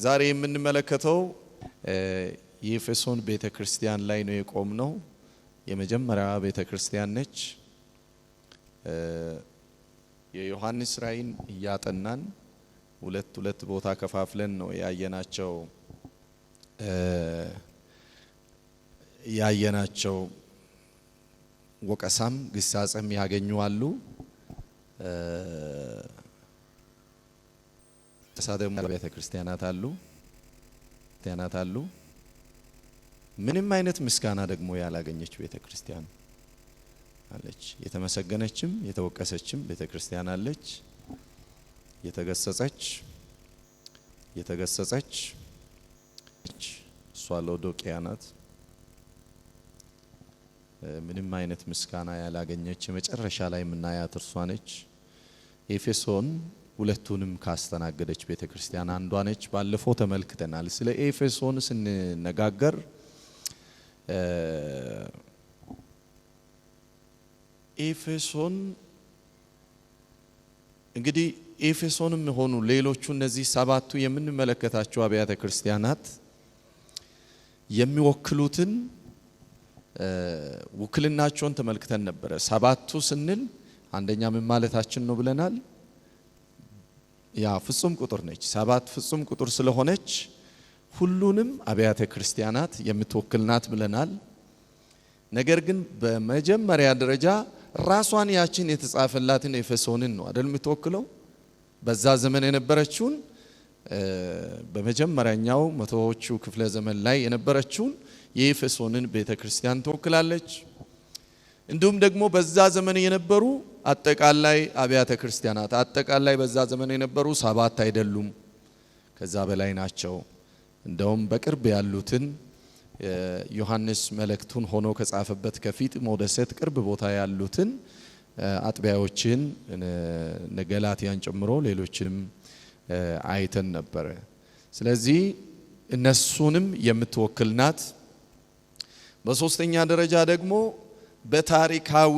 ዛሬ የምንመለከተው የኤፌሶን ቤተክርስቲያን ላይ ነው የቆምነው። የመጀመሪያ ቤተክርስቲያን ነች። የዮሐንስ ራእይን እያጠናን ሁለት ቦታ ከፋፍለን ነው ያየናቸው ወቀሳም ግሳጽም ያገኙአሉ። ተሳደሙ ቤተክርስቲያናት አሉ። ምንም አይነት ምስጋና ደግሞ ያላገኘች ቤተክርስቲያን አለች። የተመሰገነችም የተወቀሰችም ቤተክርስቲያን አለች። የተገሰጸች እሷ ሎዶቅያ ናት። ምንም አይነት ምስጋና ያላገኘች የመጨረሻ ላይ የምናያት እርሷ ነች። ኤፌሶን ሁለቱንም ካስተናገደች ቤተክርስቲያን አንዷ ነች። ባለፈው ተመልክተናል። ስለ ኤፌሶን ስንነጋገር ኤፌሶን እንግዲህ ኤፌሶንም ሆኑ ሌሎቹ እነዚህ ሰባቱ የምንመለከታቸው አብያተ ክርስቲያናት የሚወክሉትን ውክልናቸውን ተመልክተን ነበር። ሰባቱ ስንል አንደኛ ምን ማለታችን ነው ብለናል? ያ ፍጹም ቁጥር ነች። ሰባት ፍጹም ቁጥር ስለሆነች ሁሉንም አብያተ ክርስቲያናት የምትወክልናት ብለናል። ነገር ግን በመጀመሪያ ደረጃ ራሷን ያችን የተጻፈላትን ኤፌሶንን ነው አይደል የምትወክለው። በዛ ዘመን የነበረችውን በመጀመሪያኛው መቶዎቹ ክፍለ ዘመን ላይ የነበረችውን የኤፌሶንን ቤተክርስቲያን ትወክላለች። እንዲሁም ደግሞ በዛ ዘመን የነበሩ አጠቃላይ አብያተ ክርስቲያናት አጠቃላይ በዛ ዘመን የነበሩ ሰባት አይደሉም፣ ከዛ በላይ ናቸው። እንደውም በቅርብ ያሉትን ዮሐንስ መልእክቱን ሆኖ ከጻፈበት ከፊት ሞደሰት ቅርብ ቦታ ያሉትን አጥቢያዎችን ገላትያን ጨምሮ ሌሎችንም አይተን ነበር። ስለዚህ እነሱንም የምትወክልናት። በሶስተኛ ደረጃ ደግሞ በታሪካዊ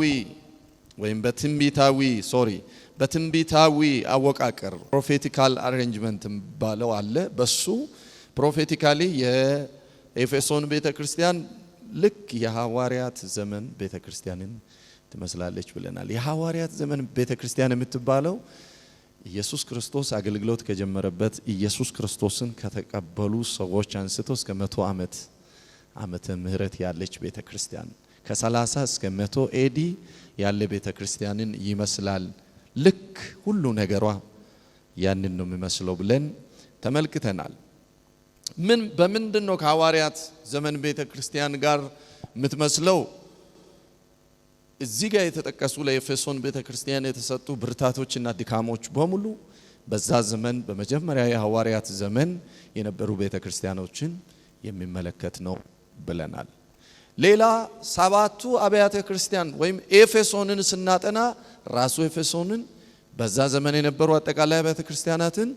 ወይም በትንቢታዊ አወቃቀር ፕሮፌቲካል አሬንጅመንት ባለው አለ። በሱ ፕሮፌቲካሊ የኤፌሶን ቤተክርስቲያን ልክ የሐዋርያት ዘመን ቤተክርስቲያንን ትመስላለች ብለናል። የሐዋርያት ዘመን ቤተክርስቲያን የምትባለው ኢየሱስ ክርስቶስ አገልግሎት ከጀመረበት ኢየሱስ ክርስቶስን ከተቀበሉ ሰዎች አንስቶ እስከ 100 ዓመተ ምህረት ያለች ቤተክርስቲያን ከ30 እስከ 100 ኤዲ ያለ ቤተክርስቲያንን ይመስላል። ልክ ሁሉ ነገሯ ያንን ነው የሚመስለው ብለን ተመልክተናል። በምንድነው ከሐዋርያት ዘመን ቤተክርስቲያን ጋር የምትመስለው? እዚህ ጋር የተጠቀሱ ለኤፌሶን ቤተክርስቲያን የተሰጡ ብርታቶችና ድካሞች በሙሉ በዛ ዘመን በመጀመሪያ የሐዋርያት ዘመን የነበሩ ቤተክርስቲያኖችን የሚመለከት ነው ብለናል። ሌላ ሰባቱ አብያተ ክርስቲያን ወይም ኤፌሶንን ስናጠና ራሱ ኤፌሶንን በዛ ዘመን የነበሩ አጠቃላይ አብያተ ክርስቲያናትን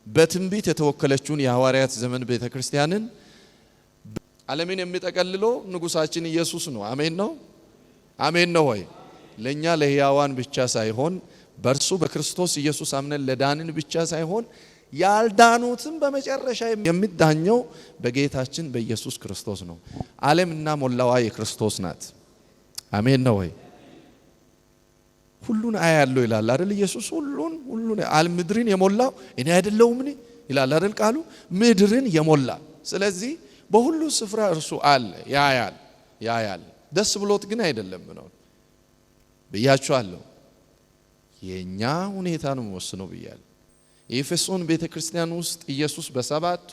በትንቢት የተወከለችውን የሐዋርያት ዘመን ቤተክርስቲያንን ዓለምን የሚጠቀልለው ንጉሳችን ኢየሱስ ነው። አሜን ነው ወይ? ለኛ ለሕያዋን ብቻ ሳይሆን በእርሱ በክርስቶስ ኢየሱስ አምነን ለዳንን ብቻ ሳይሆን ያልዳኑትም በመጨረሻ የሚዳኘው በጌታችን በኢየሱስ ክርስቶስ ነው። ዓለምና ሞላዋ የክርስቶስ ናት። አሜን ነው ወይ? ሁሉን አያለው ይላል አይደል ኢየሱስ። ሁሉን ምድርን የሞላው እኔ አይደለሁም ይላል አይደል ቃሉ። ምድርን የሞላ ስለዚህ በሁሉ ስፍራ እርሱ አለ፣ ያያል። ደስ ብሎት ግን አይደለም ነው ብያችኋለሁ። የኛ ሁኔታ ነው ወስኖ ብያለሁ። የኤፌሶን ቤተክርስቲያን ውስጥ ኢየሱስ በሰባቱ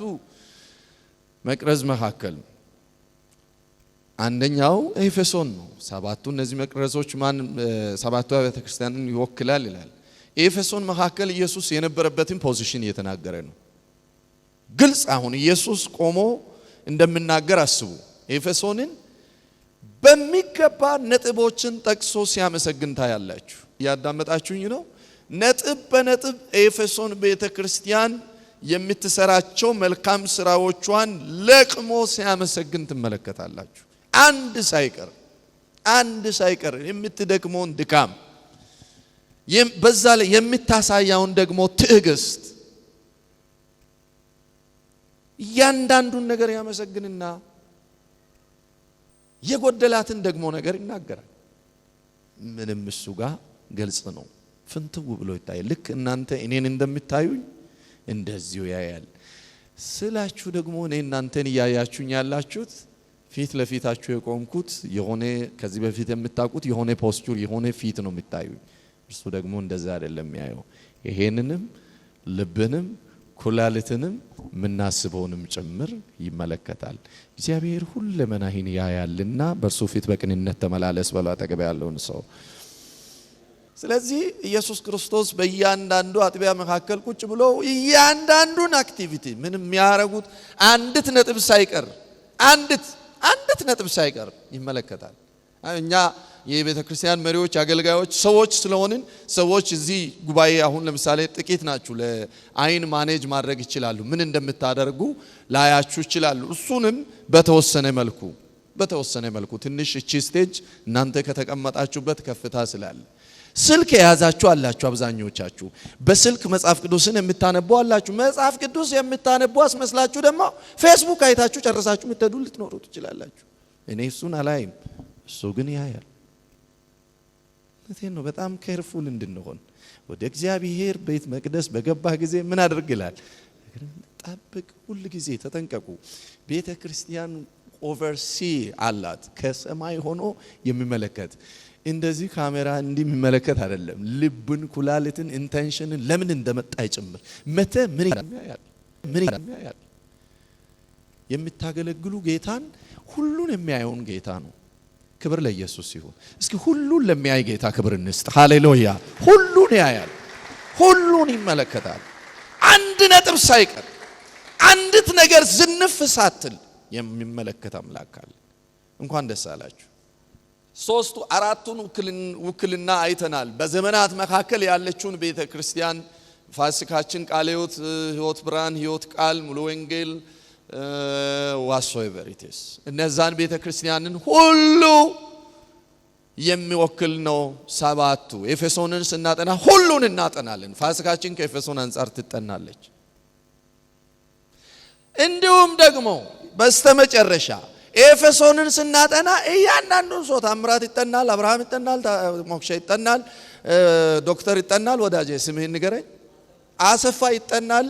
መቅረዝ መካከል አንደኛው ኤፌሶን ነው። ሰባቱ እነዚህ መቅረዞች ሰባቱ ቤተክርስቲያንን ይወክላል ይላል። ኤፌሶን መካከል ኢየሱስ የነበረበትን ፖዚሽን እየተናገረ ነው። ግልጽ አሁን ኢየሱስ ቆሞ እንደምናገር አስቡ። ኤፌሶንን በሚገባ ነጥቦችን ጠቅሶ ሲያመሰግን ታያላችሁ። ያዳመጣችሁኝ ነው። ነጥብ በነጥብ ኤፌሶን ቤተክርስቲያን የምትሰራቸው መልካም ስራዎቿን ለቅሞ ሲያመሰግን ትመለከታላችሁ። አንድ ሳይቀር የምትደክመውን ድካም በዛ ላይ የምታሳያውን ደግሞ ትዕግስት እያንዳንዱን ነገር ያመሰግንና የጎደላትን ደግሞ ነገር ይናገራል። ምንም እሱ ጋር ግልጽ ነው፣ ፍንትው ብሎ ይታያል። ልክ እናንተ እኔን እንደምታዩኝ እንደዚሁ ያያል ስላችሁ ደግሞ እኔ እናንተን ያያችሁኝ ያላችሁት ፊት ለፊታችሁ የቆምኩት የሆነ ከዚህ በፊት የምታውቁት የሆነ ፖስቹር የሆነ ፊት ነው የምታዩኝ። እርሱ ደግሞ እንደዛ አይደለም ያየው። ይሄንንም ልብንም ኩላሊትንም ምናስበውንም ጭምር ይመለከታል። እግዚአብሔር ሁለመናህን ያያልና በእርሱ ፊት በቅንነት ተመላለስ በለው አጠገብ ያለውን ሰው። ስለዚህ ኢየሱስ ክርስቶስ በእያንዳንዱ አጥቢያ መካከል ቁጭ ብሎ እያንዳንዱን አክቲቪቲ ምንም የሚያረጉት አንዲት ነጥብ ሳይቀር አንዲት ነጥብ ሳይቀር ይመለከታል። እኛ የቤተ ክርስቲያን መሪዎች አገልጋዮች ሰዎች ስለሆንን ሰዎች እዚህ ጉባኤ አሁን ለምሳሌ ጥቂት ናችሁ፣ ለአይን ማኔጅ ማድረግ ይችላሉ፣ ምን እንደምታደርጉ ላያችሁ ይችላሉ። እሱንም በተወሰነ መልኩ ትንሽ እቺ ስቴጅ እናንተ ከተቀመጣችሁበት ከፍታ ስላለ ስልክ የያዛችሁ አላችሁ። አብዛኞቻችሁ በስልክ መጽሐፍ ቅዱስን የምታነቡ አላችሁ። መጽሐፍ ቅዱስ የምታነቡ አስመስላችሁ ደግሞ ፌስቡክ አይታችሁ ጨርሳችሁ ምትሄዱ ልትኖሩ ትችላላችሁ። እኔ እሱን አላይም፣ እሱ ግን ያያል። ነው በጣም ኬርፉል እንድንሆን ወደ እግዚአብሔር ቤት መቅደስ በገባህ ጊዜ ምን አድርግ ይላል? ጠብቅ፣ ሁሉ ጊዜ ተጠንቀቁ። ቤተ ክርስቲያን ኦቨርሲ አላት፣ ከሰማይ ሆኖ የሚመለከት እንደዚህ ካሜራ እንዲመለከት አይደለም። ልብን፣ ኩላሊትን፣ ኢንቴንሽንን ለምን እንደመጣ ይጭምር መተ ምን ያያል? የምታገለግሉ ጌታን ሁሉን የሚያየውን ጌታ ነው። ክብር ለኢየሱስ ይሁን። እስኪ ሁሉን ለሚያይ ጌታ ክብር እንስጥ። ሃሌሉያ! ሁሉን ያያል፣ ሁሉን ይመለከታል። አንድ ነጥብ ሳይቀር አንዲት ነገር ዝንፍ ሳትል የሚመለከት አምላክ አለ። እንኳን ደስ አላችሁ። ሶስቱ አራቱን ውክልና አይተናል። በዘመናት መካከል ያለችውን ቤተ ክርስቲያን ፋሲካችን፣ ቃለ ሕይወት፣ ሕይወት ብርሃን፣ ሕይወት ቃል፣ ሙሉ ወንጌል ዋሶይቨሪቲስ እነዛን ቤተ ክርስቲያንን ሁሉ የሚወክል ነው። ሰባቱ ኤፌሶንን ስናጠና ሁሉን እናጠናለን። ፋሲካችን ከኤፌሶን አንፃር ትጠናለች። እንዲሁም ደግሞ በስተመጨረሻ ኤፌሶንን ስናጠና እያንዳንዱን ሰው ታምራት ይጠናል። አብርሃም ይጠናል፣ ሞክሼ ይጠናል፣ ዶክተር ይጠናል። ወዳጄ ስምህን ንገረኝ። አሰፋ ይጠናል፣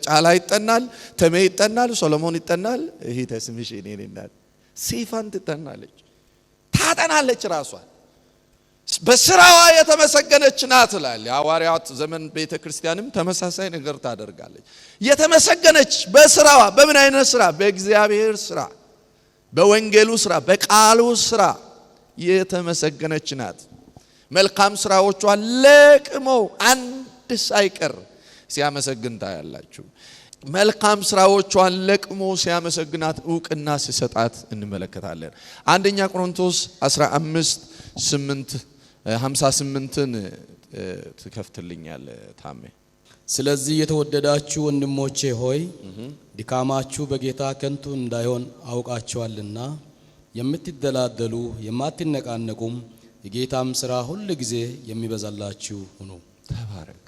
ጫላ ይጠናል፣ ተሜ ይጠናል፣ ሶሎሞን ይጠናል። ይሄ ተስምሽ እኔና ሲፋን ትጠናለች፣ ታጠናለች። ራሷ በስራዋ የተመሰገነች ናት ይላል። የሐዋርያት ዘመን ቤተ ክርስቲያንም ተመሳሳይ ነገር ታደርጋለች። የተመሰገነች በስራዋ። በምን አይነት ስራ? በእግዚአብሔር ስራ፣ በወንጌሉ ስራ፣ በቃሉ ስራ የተመሰገነች ናት። መልካም ስራዎቿ ለቅመው አንድ ሳይቀር ሲያመሰግን ታያላችሁ። መልካም ስራዎቿን ለቅሞ ሲያመሰግናት ዕውቅና ሲሰጣት እንመለከታለን። አንደኛ ቆሮንቶስ 15:58ን ትከፍትልኛል ታሜ። ስለዚህ የተወደዳችሁ ወንድሞቼ ሆይ ድካማችሁ በጌታ ከንቱ እንዳይሆን አውቃችኋልና የምትደላደሉ የማትነቃነቁም የጌታም ሥራ ሁሉ ጊዜ የሚበዛላችሁ ሁኑ። ተባረክ።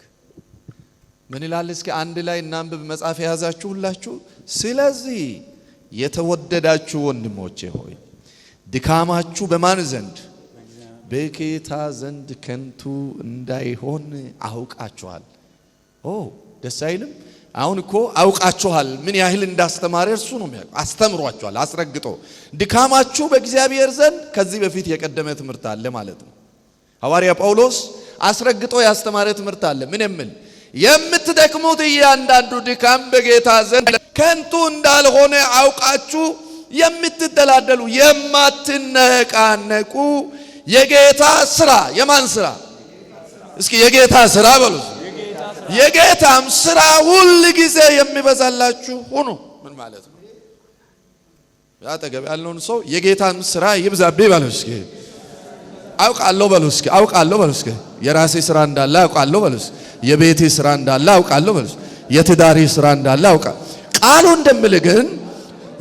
ምን ይላል? እስኪ አንድ ላይ እናንብብ። መጽሐፍ የያዛችሁ ሁላችሁ። ስለዚህ የተወደዳችሁ ወንድሞቼ ሆይ ድካማችሁ በማን ዘንድ? በጌታ ዘንድ ከንቱ እንዳይሆን አውቃችኋል። ደስ አይልም? አሁን እኮ አውቃችኋል። ምን ያህል እንዳስተማረ እርሱ ነው የሚያውቀው። አስተምሯችኋል አስረግጦ። ድካማችሁ በእግዚአብሔር ዘንድ ከዚህ በፊት የቀደመ ትምህርት አለ ማለት ነው። ሐዋርያ ጳውሎስ አስረግጦ ያስተማረ ትምህርት አለ። ምን የሚል? የምትደክሙት እያንዳንዱ ድካም በጌታ ዘንድ ከንቱ እንዳልሆነ አውቃችሁ የምትደላደሉ የማትነቃነቁ የጌታ ስራ። የማን ስራ? እስኪ የጌታ ስራ በሉ። የጌታም ስራ ሁሉ ጊዜ የሚበዛላችሁ ሁኑ። ምን ማለት ነው? ያጠገብ ያለውን ሰው የጌታን ስራ ይብዛብኝ በሉ እስኪ። አውቃለሁ በሉ እስኪ። አውቃለሁ በሉ እስኪ። የራሴ ስራ እንዳለ አውቃለሁ በሉ እስኪ። የቤቴ ስራ እንዳለ አውቃለሁ በሉ እስኪ። የትዳሪ ስራ እንዳለ አውቃለሁ። ቃሉ እንደሚል ግን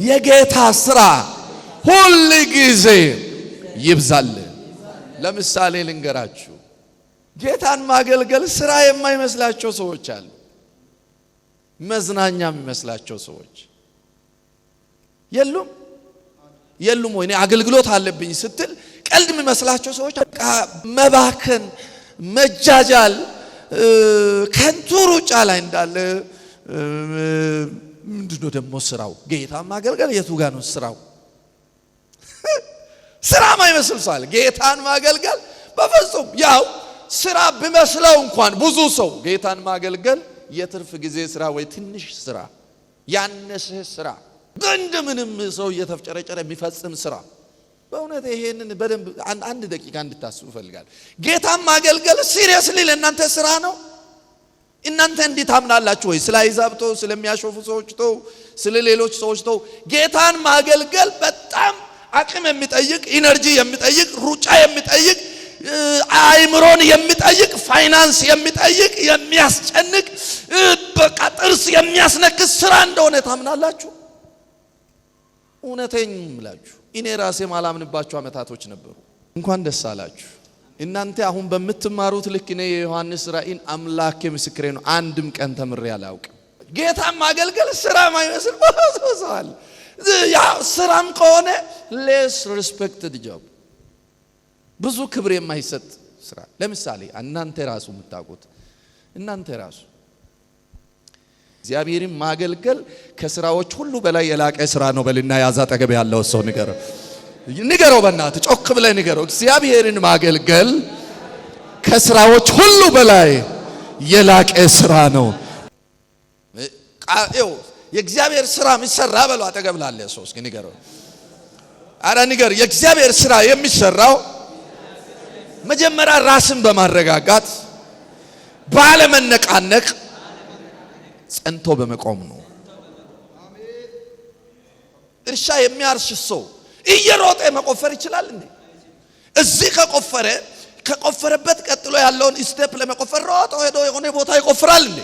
የጌታ ስራ ሁሉ ጊዜ ይብዛል። ለምሳሌ ልንገራችሁ። ጌታን ማገልገል ስራ የማይመስላቸው ሰዎች አሉ። መዝናኛ የሚመስላቸው ሰዎች። የሉም ወይ? እኔ አገልግሎት አለብኝ ስትል ቀልድ የሚመስላቸው ሰዎች በቃ መባከን፣ መጃጃል፣ ከንቱ ሩጫ ላይ እንዳለ ምንድነው ደግሞ ስራው? ጌታን ማገልገል የቱ ጋር ነው ስራው? ስራ ማይመስል ሰው ጌታን ማገልገል በፍጹም ያው ስራ ቢመስለው እንኳን ብዙ ሰው ጌታን ማገልገል የትርፍ ጊዜ ስራ ወይ ትንሽ ስራ ያነሰ ስራ እንደምንም ሰው እየተፍጨረጨረ የሚፈጽም ስራ። በእውነት ይሄንን በደንብ አንድ ደቂቃ እንድታስቡ ፈልጋለሁ። ጌታን ማገልገል ሲሪየስሊ ለእናንተ ስራ ነው? እናንተ እንዴት ታምናላችሁ? ወይ ስለ አሕዛብ ተው፣ ስለሚያሾፉ ሰዎች ተው፣ ስለ ሌሎች ሰዎች ተው። ጌታን ማገልገል በጣም አቅም የሚጠይቅ ኢነርጂ የሚጠይቅ ሩጫ የሚጠይቅ አይምሮን የሚጠይቅ ፋይናንስ የሚጠይቅ የሚያስጨንቅ በቃ ጥርስ የሚያስነክስ ስራ እንደሆነ ታምናላችሁ? እውነቴን እምላችሁ እኔ ራሴ ማላምንባቸው አመታቶች ነበሩ። እንኳን ደስ አላችሁ እናንተ አሁን በምትማሩት ልክ እኔ የዮሐንስ ራእይን አምላኬ ምስክሬ ነው አንድም ቀን ተምሬ አላውቅም። ጌታን ማገልገል ስራ ማይመስል ወሰዋል። ያ ስራም ከሆነ ሌስ ሪስፔክትድ ጆብ፣ ብዙ ክብር የማይሰጥ ስራ። ለምሳሌ እናንተ ራሱ የምታውቁት እናንተ ራሱ እግዚአብሔርን ማገልገል ከስራዎች ሁሉ በላይ የላቀ ስራ ነው። በልና ያዛ አጠገብ ያለው ሰው ንገረው በእናትህ ጮክ ብለህ ንገረው። እግዚአብሔርን ማገልገል ከስራዎች ሁሉ በላይ የላቀ ስራ ነው። የእግዚአብሔር ስራ የሚሰራ በለው አጠገብ ላለ ሰው እስኪ ንገረው። አረ ንገር። የእግዚአብሔር ስራ የሚሰራው መጀመሪያ ራስን በማረጋጋት ባለመነቃነቅ ጸንቶ በመቆም ነው። እርሻ የሚያርስ ሰው እየሮጠ መቆፈር ይችላል እንዴ? እዚህ ከቆፈረበት ቀጥሎ ያለውን ስቴፕ ለመቆፈር ሮጦ ሄዶ የሆነ ቦታ ይቆፍራል እንዴ?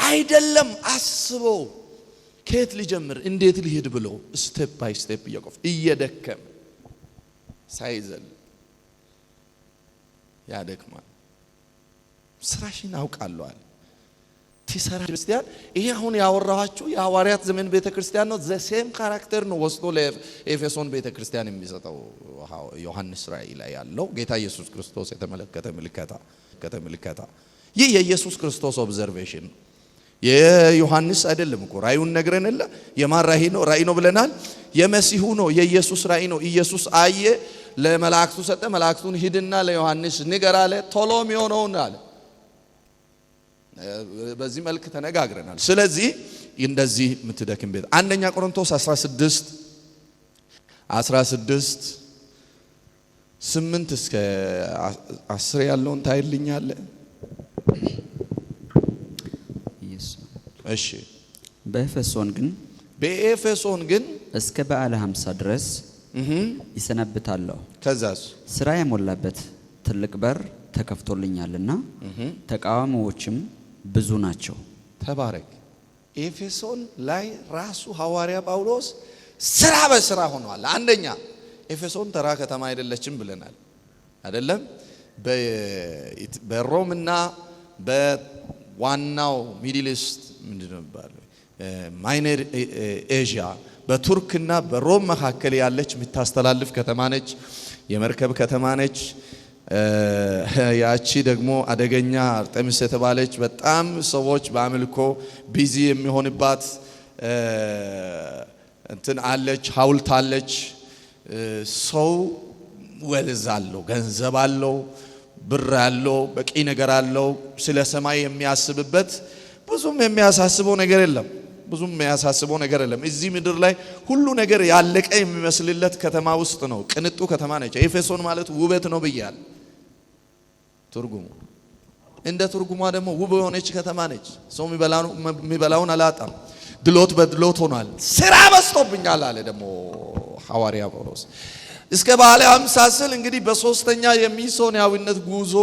አይደለም። አስቦ ከየት ሊጀምር እንዴት ሊሄድ ብሎ ስቴፕ ባይ ስቴፕ እየደከመ ሳይዘል ያደክማል። ስራሽን አውቃለሁ አለ ትሰራ ክርስቲያን። ይሄ አሁን ያወራኋችሁ የሐዋርያት ዘመን ቤተክርስቲያን ነው። ዘሴም ካራክተር ነው ወስዶ ለኤፌሶን ቤተክርስቲያን የሚሰጠው ዮሐንስ ራእይ ላይ ያለው ጌታ ኢየሱስ ክርስቶስ የተመለከተ ምልከታ። ይህ የኢየሱስ ክርስቶስ ኦብዘርቬሽን ነው። የዮሐንስ አይደለም እኮ ራእዩን ነግረንላ። የማን ራእይ ነው? ራእይ ነው ብለናል። የመሲሁ ነው፣ የኢየሱስ ራእይ ነው። ኢየሱስ አየ፣ ለመላእክቱ ሰጠ። መላእክቱን ሂድና ለዮሐንስ ንገር አለ። ቶሎ የሚሆነውን አለ። በዚህ መልክ ተነጋግረናል። ስለዚህ እንደዚህ የምትደክም ቤት አንደኛ ቆሮንቶስ 16 8 እስከ 10 ያለውን ታይልኛለ። እሺ። በኤፌሶን ግን እስከ በዓለ 50 ድረስ ይሰነብታለሁ። ከዛስ ስራ የሞላበት ትልቅ በር ተከፍቶልኛልና ተቃዋሚዎችም ብዙ ናቸው። ተባረክ። ኤፌሶን ላይ ራሱ ሐዋርያ ጳውሎስ ስራ በስራ ሆኗል። አንደኛ ኤፌሶን ተራ ከተማ አይደለችም ብለናል አይደለም? በሮምና በዋናው ሚድል ኢስት ምንድነው የሚባለው ማይነር ኤዥያ በቱርክና በሮም መካከል ያለች የምታስተላልፍ ከተማ ነች። የመርከብ ከተማ ነች። ያቺ ደግሞ አደገኛ አርጤምስ የተባለች በጣም ሰዎች በአምልኮ ቢዚ የሚሆንባት እንትን አለች፣ ሐውልት አለች። ሰው ወልዝ አለው፣ ገንዘብ አለው፣ ብር አለው፣ በቂ ነገር አለው። ስለ ሰማይ የሚያስብበት ብዙም የሚያሳስበው ነገር የለም። እዚህ ምድር ላይ ሁሉ ነገር ያለቀ የሚመስልለት ከተማ ውስጥ ነው። ቅንጡ ከተማ ነች። ኤፌሶን ማለት ውበት ነው ብያል። ትርጉሙ እንደ ትርጉሟ ደግሞ ውብ የሆነች ከተማ ነች። ሰው የሚበላውን አላጣም። ድሎት በድሎት ሆኗል። ስራ በዝቶብኛል አለ ደግሞ ሐዋርያ ጳውሎስ። እስከ በዓለ 50 ስል እንግዲህ በሶስተኛ የሚስዮናዊነት ጉዞ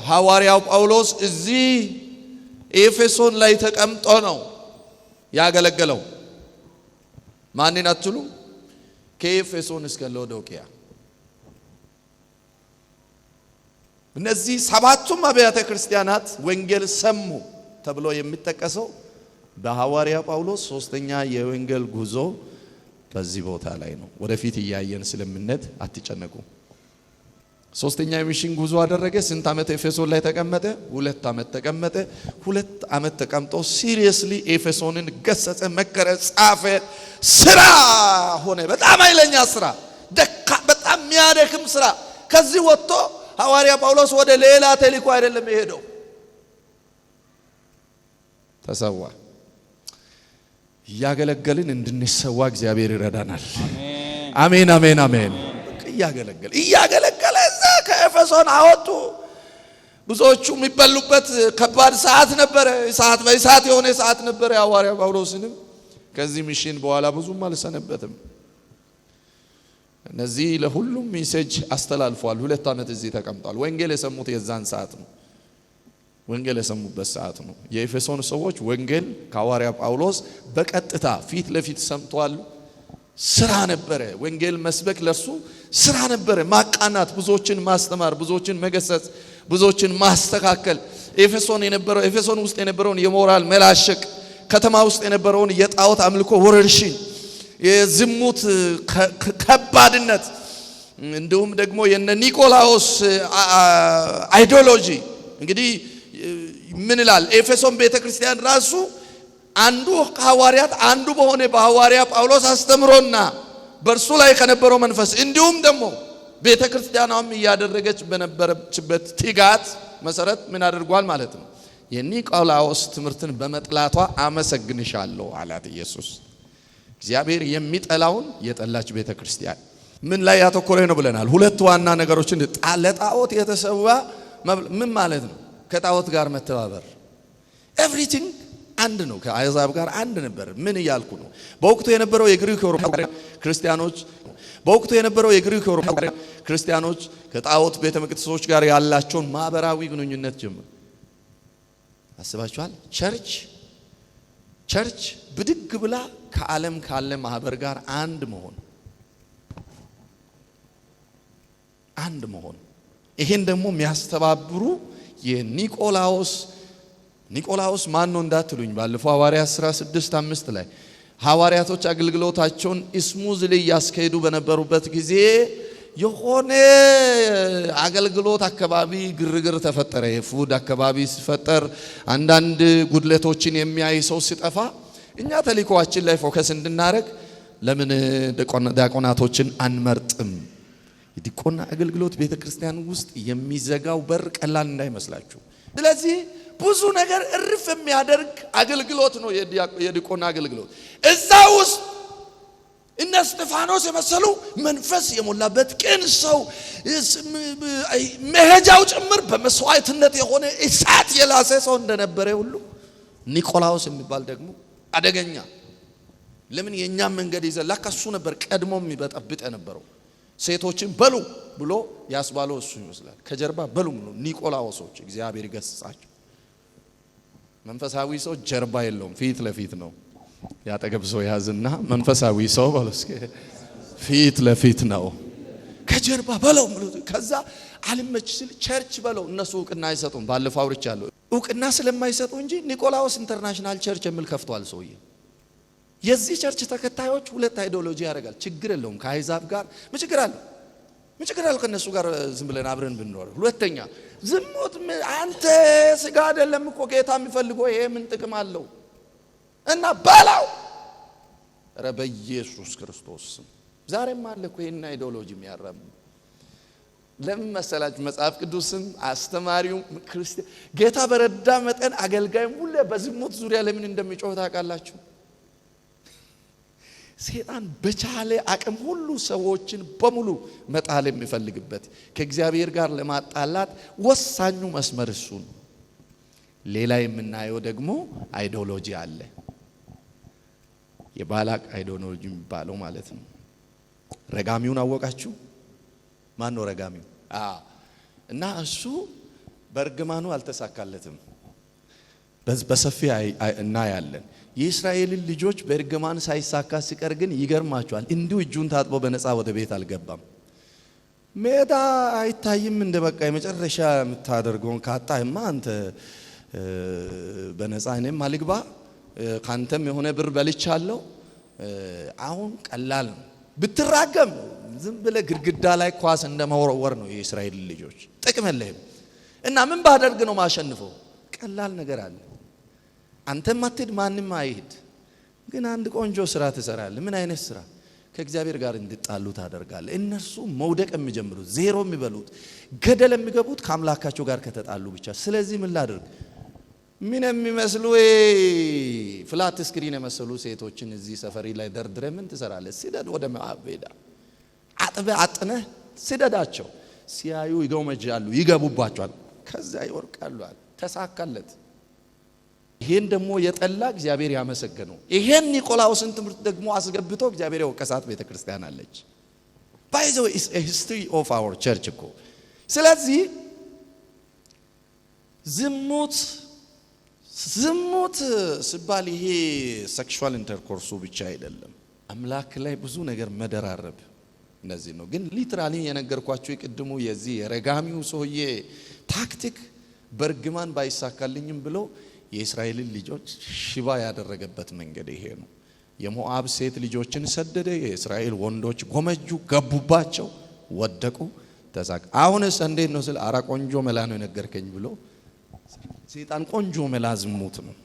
ሐዋርያው ጳውሎስ እዚህ ኤፌሶን ላይ ተቀምጦ ነው ያገለገለው። ማንን አትሉ? ከኤፌሶን እስከ ሎዶቅያ እነዚህ ሰባቱም አብያተ ክርስቲያናት ወንጌል ሰሙ ተብሎ የሚጠቀሰው በሐዋርያ ጳውሎስ ሶስተኛ የወንጌል ጉዞ በዚህ ቦታ ላይ ነው። ወደፊት እያየን ስለምንነት አትጨነቁ። ሶስተኛ የሚሽን ጉዞ አደረገ። ስንት ዓመት ኤፌሶን ላይ ተቀመጠ? 2 ዓመት ተቀመጠ። 2 ዓመት ተቀምጦ ሲሪየስሊ ኤፌሶንን ገሰጸ፣ መከረ፣ ጻፈ። ስራ ሆነ። በጣም ኃይለኛ ስራ፣ በጣም የሚያደክም ስራ። ከዚህ ወጥቶ ሐዋርያ ጳውሎስ ወደ ሌላ ተልእኮ አይደለም የሄደው፣ ተሰዋ። እያገለገልን እንድንሰዋ እግዚአብሔር ይረዳናል። አሜን አሜን አሜን። እያገለገለ እዛ ከኤፌሶን አወጡ። ብዙዎቹ የሚበሉበት ከባድ ሰዓት ነበረ። በሰዓት የሆነ ሰዓት ነበረ። ሐዋርያ ጳውሎስንም ከዚህ ሚሽን በኋላ ብዙም አልሰነበትም። እነዚህ ለሁሉም ሜሴጅ አስተላልፏል። 2 ዓመት እዚህ ተቀምጧል። ወንጌል የሰሙት የዛን ሰዓት ነው። ወንጌል የሰሙበት ሰዓት ነው። የኤፌሶን ሰዎች ወንጌል ከሐዋርያ ጳውሎስ በቀጥታ ፊት ለፊት ሰምተዋል። ስራ ነበረ። ወንጌል መስበክ ለርሱ ስራ ነበረ። ማቃናት፣ ብዙዎችን ማስተማር፣ ብዙዎችን መገሰጽ፣ ብዙዎችን ማስተካከል። ኤፌሶን ውስጥ የነበረውን የሞራል መላሸቅ፣ ከተማ ውስጥ የነበረውን የጣዖት አምልኮ ወረርሽኝ፣ የዝሙት ከባድነት፣ እንዲሁም ደግሞ የነ ኒቆላዎስ አይዲዮሎጂ። እንግዲህ ምን ይላል? ኤፌሶን ቤተክርስቲያን ራሱ አንዱ ሐዋርያት አንዱ በሆነ በሐዋርያ ጳውሎስ አስተምሮና በእርሱ ላይ ከነበረው መንፈስ እንዲሁም ደግሞ ቤተክርስቲያኗም እያደረገች በነበረችበት ትጋት መሰረት ምን አድርጓል ማለት ነው? የኒቆላዎስ ትምህርትን በመጥላቷ አመሰግንሻለሁ አላት ኢየሱስ። እግዚአብሔር የሚጠላውን የጠላች ቤተክርስቲያን ምን ላይ ያተኮረ ነው ብለናል? 2 ዋና ነገሮችን። ለጣዖት የተሰዋ ምን ማለት ነው? ከጣዖት ጋር መተባበር። ኤቭሪቲንግ አንድ ነው። ከአሕዛብ ጋር አንድ ነበር። ምን እያልኩ ነው? በወቅቱ የነበረው የግሪክ ክርስቲያኖች ከጣዖት ቤተ መቅደሶች ጋር ያላቸውን ማህበራዊ ግንኙነት ጀመሩ። አስባችኋል? ቸርች ብድግ ብላ ከዓለም ካለ ማህበር ጋር አንድ መሆን። ይሄን ደግሞ የሚያስተባብሩ ኒቆላዎስ ማን ነው እንዳትሉኝ፣ ባለፈው ሐዋርያት 16:5 ላይ ሐዋርያቶች አገልግሎታቸውን ስሙዝሊ ያስከሄዱ በነበሩበት ጊዜ የሆነ አገልግሎት አካባቢ ግርግር ተፈጠረ። የፉድ አካባቢ ሲፈጠር አንዳንድ ጉድለቶችን የሚያይ ሰው ሲጠፋ እኛ ተልእኮአችን ላይ ፎከስ እንድናደርግ ለምን ዲያቆናቶችን አንመርጥም? የዲቆና አገልግሎት ቤተክርስቲያን ውስጥ የሚዘጋው በር ቀላል እንዳይመስላችሁ። ስለዚህ ብዙ ነገር እርፍ የሚያደርግ አገልግሎት ነው የዲቆና አገልግሎት። እዛ ውስጥ እነ እስጢፋኖስ የመሰሉ መንፈስ የሞላበት ቅን ሰው መሄጃው ጭምር በመስዋዕትነት የሆነ እሳት የላሰ ሰው እንደነበረ ሁሉ ኒቆላዎስ የሚባል ደግሞ አደገኛ። ለምን የኛ መንገድ ይዘላ ከሱ ነበር ቀድሞ የሚበጠብጥ የነበረው። ሴቶችን በሉ ብሎ ያስባለው እሱ ይመስላል። ከጀርባ በሉ ነው ኒቆላዎሶች። እግዚአብሔር ይገስጻቸው። መንፈሳዊ ሰው ጀርባ የለውም፣ ፊት ለፊት ነው። ያጠገብ ሰው ያዝና መንፈሳዊ ሰው ባለስከ ፊት ለፊት ነው። ከጀርባ በለው ከዛ አልመች ሲል ቸርች በለው። እነሱ እውቅና አይሰጡም። ባለፈው አውርቻለሁ። እውቅና ስለማይሰጡ እንጂ ኒቆላዎስ ኢንተርናሽናል ቸርች የሚል ከፍቷል ሰውዬ። የዚህ ቸርች ተከታዮች 2 አይዲዮሎጂ ያደርጋል። ችግር የለውም ከአሕዛብ ጋር ምን ችግር አለው ከነሱ ጋር ዝም ብለን አብረን ብንኖር። ሁለተኛ ዝሙት አንተ ስጋ አይደለም እኮ ጌታ የሚፈልገው ይሄ ምን ጥቅም አለው? እና ባላው ኧረ በኢየሱስ ክርስቶስ ዛሬም አለ እኮ ይሄን አይዲዮሎጂ የሚያራም። ለምን መሰላችሁ? መጽሐፍ ቅዱስም አስተማሪው ክርስቲያን ጌታ በረዳ መጠን አገልጋይም ሁሉ በዝሙት ዙሪያ ለምን እንደሚጮህ ታውቃላችሁ? ሰይጣን በቻለ አቅም ሁሉ ሰዎችን በሙሉ መጣል የሚፈልግበት ከእግዚአብሔር ጋር ለማጣላት ወሳኙ መስመር እሱ ነው። ሌላ የምናየው ደግሞ አይዲዮሎጂ አለ። የባላቅ አይዲዮሎጂ የሚባለው ማለት ነው። ረጋሚውን አወቃችሁ? ማን ነው ረጋሚው? እና እሱ በእርግማኑ አልተሳካለትም። በሰፊ እናያለን። የእስራኤልን ልጆች በእርግማን ሳይሳካ ሲቀር ግን ይገርማቸዋል። እንዲሁ እጁን ታጥቦ በነፃ ወደ ቤት አልገባም። ሜዳ አይታይም እንደ በቃ የመጨረሻ የምታደርገውን ካጣህማ አንተ በነፃ እኔም አልግባ ካንተም የሆነ ብር በልቻለሁ። አሁን ቀላል ነው ብትራገም ዝም ብለህ ግድግዳ ላይ ኳስ እንደመወርወር ነው የእስራኤል ልጆች። ጥቅም የለህም እና ምን ባደርግ ነው ማሸንፈው? ቀላል ነገር አለ። አንተም አትሄድ ማንም አይሄድ፣ ግን አንድ ቆንጆ ስራ ትሰራለህ። ምን አይነት ስራ? ከእግዚአብሔር ጋር እንዲጣሉ ታደርጋለህ። እነርሱ መውደቅ የሚጀምሩት ዜሮ የሚበሉት ገደል የሚገቡት ከአምላካቸው ጋር ከተጣሉ ብቻ። ስለዚህ ምን ላድርግ? ምን የሚመስሉ ፍላት ስክሪን የመሰሉ ሴቶችን እዚህ ሰፈሪ ላይ ደርድረ ምን ትሰራለህ? ስደድ፣ ወደ ማዕበዳ አጥነህ ስደዳቸው። ሲያዩ ይገመጃሉ፣ ይገቡባቸዋል፣ ከዛ ይወርቃሉ። ተሳካለት። ይሄን ደግሞ የጠላ እግዚአብሔር ያመሰገነው። ይሄን ኒቆላውስን ትምህርት ደግሞ አስገብቶ እግዚአብሔር የወቀሳት ቤተክርስቲያን አለች። by the way is a history of our church እኮ። ስለዚህ ዝሙት ሲባል ይሄ ሴክሹዋል ኢንተርኮርሱ ብቻ አይደለም። አምላክ ላይ ብዙ ነገር መደራረብ እነዚህ ነው። ግን ሊትራሊ የነገርኳችሁ የቅድሙ የዚህ የረጋሚው ሰውዬ ታክቲክ በርግማን ባይሳካልኝም ብሎ የእስራኤልን ልጆች ሽባ ያደረገበት መንገድ ይሄ ነው። የሞዓብ ሴት ልጆችን ሰደደ። የእስራኤል ወንዶች ጎመጁ፣ ገቡባቸው፣ ወደቁ፣ ተሳካ። አሁንስ እንዴት ነው ስለ አራ ቆንጆ መላ ነው የነገርከኝ ብሎ ሰይጣን ቆንጆ መላ ዝሙት ነው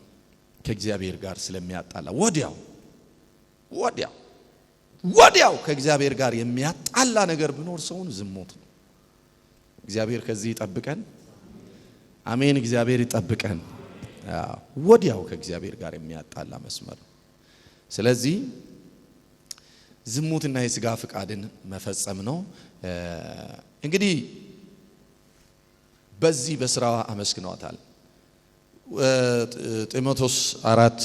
ከእግዚአብሔር ጋር ስለሚያጣላ ወዲያው ከእግዚአብሔር ጋር የሚያጣላ ነገር ቢኖር ሰውን ዝሙት ነው። እግዚአብሔር ከዚህ ይጠብቀን። አሜን። እግዚአብሔር ይጠብቀን። ወዲያው ከእግዚአብሔር ጋር የሚያጣላ መስመር። ስለዚህ ዝሙትና የሥጋ ፍቃድን መፈጸም ነው። እንግዲህ በዚህ በስራዋ አመስግኗታል። ጢሞቴዎስ 4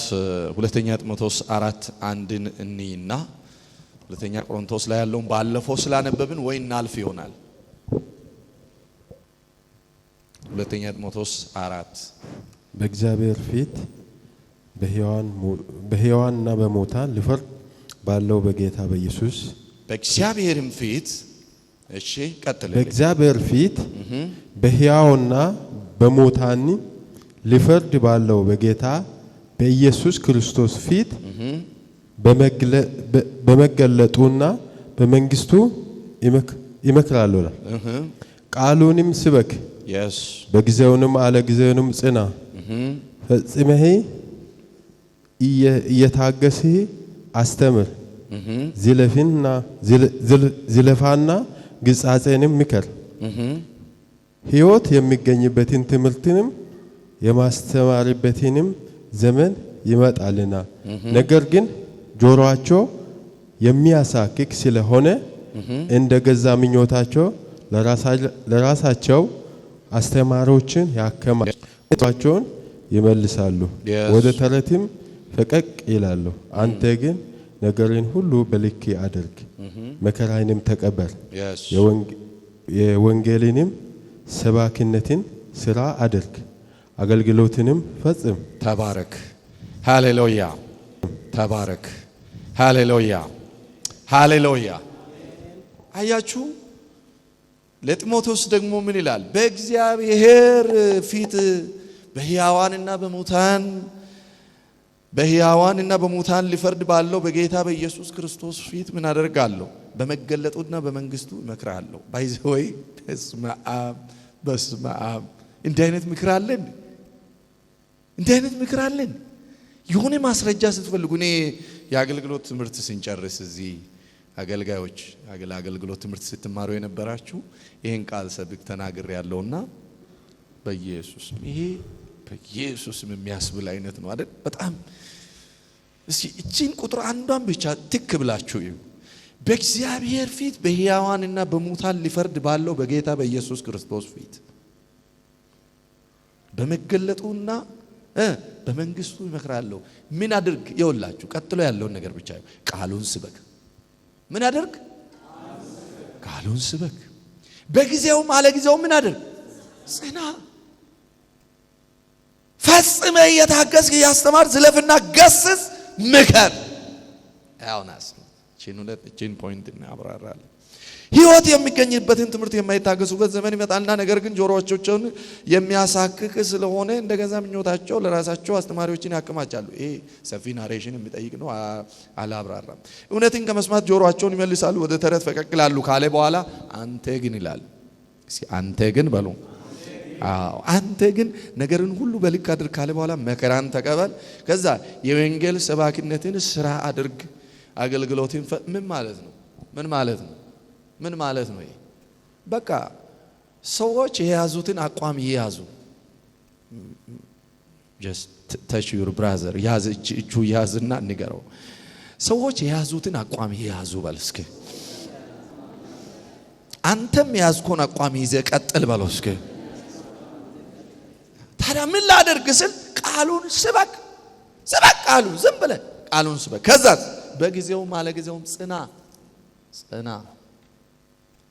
ሁለተኛ ጢሞቴዎስ 4:1 እንይና ሁለተኛ ቆሮንቶስ ላይ ያለውን ባለፈው ስላነበብን ወይ እናልፍ ይሆናል። ሁለተኛ ጢሞቴዎስ 4 በእግዚአብሔር ፊት በሕያዋንና በሙታን ሊፈርድ ባለው በጌታ በኢየሱስ በእግዚአብሔርም ፊት እሺ ቀጥል። በእግዚአብሔር ፊት በሕያዋንና በሙታን ሊፈርድ ባለው በጌታ በኢየሱስ ክርስቶስ ፊት በመገለጡና በመንግስቱ ይመክራሉ። ቃሉንም ስበክ፣ በጊዜውንም አለ ጊዜውንም ጽና፣ ፈጽመህ እየታገስህ አስተምር፣ ዝለፋና ግጻጼንም ምከር። ሕይወት የሚገኝበትን ትምህርትንም የማስተማርበትንም ዘመን ይመጣልና፣ ነገር ግን ጆሮአቸው የሚያሳክክ ስለሆነ እንደ ገዛ ምኞታቸው ለራሳቸው አስተማሪዎችን ያከማቸውን ይመልሳሉ፣ ወደ ተረትም ፈቀቅ ይላሉ። አንተ ግን ነገርን ሁሉ በልክ አድርግ፣ መከራንም ተቀበል፣ የወንጌልንም ሰባኪነትን ስራ አድርግ፣ አገልግሎትንም ፈጽም። ተባረክ። ሃሌሉያ። ተባረክ። ሃሌሉያ። ሃሌሉያ። አያችሁ፣ ለጢሞቴዎስ ደግሞ ምን ይላል? በእግዚአብሔር ፊት በሕያዋንና በሙታን ሊፈርድ ባለው በጌታ በኢየሱስ ክርስቶስ ፊት ምን አደርጋለሁ? በመገለጡና በመንግስቱ እመክራለሁ። ባይዘወይ በስመ አብ። እንዲህ አይነት ምክር አለን። እንዲህ አይነት ምክር አለን። የሆነ ማስረጃ ስትፈልጉ እኔ የአገልግሎት ትምህርት ስንጨርስ እዚህ አገልጋዮች አገልግሎት ትምህርት ስትማሩ የነበራችሁ ይሄን ቃል ሰብክ ተናግር ያለውና በኢየሱስ ይሄ በኢየሱስም የሚያስብል አይነት ነው አይደል? በጣም እስኪ እቺን ቁጥር አንዷን ብቻ ትክ ብላችሁ እዩ። በእግዚአብሔር ፊት በሕያዋንና በሙታን ሊፈርድ ባለው በጌታ በኢየሱስ ክርስቶስ ፊት በመገለጡና በመንግስቱ ይመክራለሁ። ምን አድርግ? ይኸውላችሁ ቀጥሎ ያለውን ነገር ብቻ ቃሉን ስበክ። ምን አድርግ? ቃሉን ስበክ። በጊዜውም አለ ጊዜው ምን አድርግ? ጽና። ፈጽመ እየታገስክ እያስተማር ዝለፍና ገስጽ፣ ምከር። ያውናስ እቺን ፖይንት እናብራራለን። ሕይወት የሚገኝበትን ትምህርት የማይታገሱበት ዘመን ይመጣልና ነገር ግን ጆሮዎቻቸውን የሚያሳክክ ስለሆነ እንደገዛ ምኞታቸው ለራሳቸው አስተማሪዎችን ያከማቻሉ። ይሄ ሰፊ ናሬሽን የሚጠይቅ ነው፣ አላብራራም። እውነትን ከመስማት ጆሮአቸውን ይመልሳሉ፣ ወደ ተረት ፈቀቅ ይላሉ ካለ በኋላ አንተ ግን ይላል። እስኪ አንተ ግን በሉ። አዎ አንተ ግን ነገርን ሁሉ በልክ አድርግ ካለ በኋላ መከራን ተቀበል፣ ከዛ የወንጌል ሰባኪነትን ስራ አድርግ፣ አገልግሎትን ምን ማለት ነው? ምን ማለት ነው? ምን ማለት ነው? በቃ ሰዎች የያዙትን አቋም ይያዙ። just touch your brother ያዝ፣ እጁ ያዝና ንገረው። ሰዎች የያዙትን አቋም ይያዙ በል እስኪ። አንተም ያዝኮን አቋም ይዘህ ቀጥል በለው እስኪ። ታዲያ ምን ላደርግ ስል ቃሉን ስበክ፣ ስበክ ቃሉን፣ ዝም ብለህ ቃሉን ስበክ። ከዛ በጊዜውም አለጊዜውም ጽና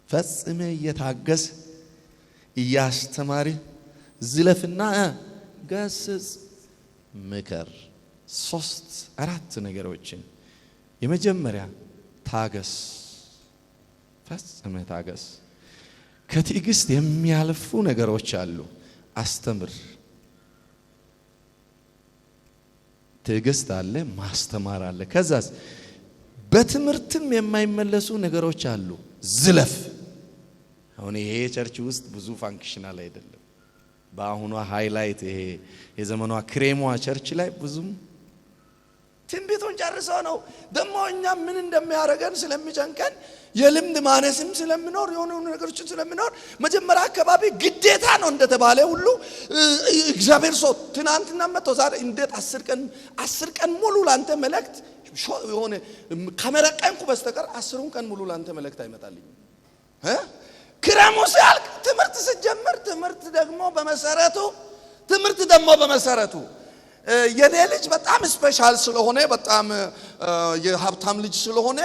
ፈጽመ እየታገስ እያስተማሪ ዝለፍና ገስጽ ምከር። 3-4 ነገሮችን። የመጀመሪያ ታገስ፣ ፈጽመ ታገስ። ከትዕግስት የሚያልፉ ነገሮች አሉ። አስተምር። ትዕግስት አለ፣ ማስተማር አለ። ከዛስ በትምህርትም የማይመለሱ ነገሮች አሉ። ዝለፍ። አሁን ይሄ ቸርች ውስጥ ብዙ ፋንክሽናል አይደለም። በአሁኗ ሃይላይት ይሄ የዘመኗ ክሬሟ ቸርች ላይ ብዙም ትንቢቱን ጨርሰው ነው ደሞ እኛ ምን እንደሚያደርገን ስለሚጨንቀን የልምድ ማነስም ስለሚኖር የሆኑ ነገሮችን ስለሚኖር መጀመሪያ አካባቢ ግዴታ ነው እንደተባለ ሁሉ እግዚአብሔር ሰው ትናንትና መጥቶ ዛሬ እንዴት 10 ቀን ሙሉ ላንተ መልእክት የሆነ ከመረቀንኩ በስተቀር 10 ቀን ሙሉ ላንተ መልእክት አይመጣልኝ። ክረሙ ሲያልቅ ትምህርት ሲጀምር ትምህርት ደግሞ በመሰረቱ የኔ ልጅ በጣም ስፔሻል ስለሆነ በጣም የሀብታም ልጅ ስለሆነ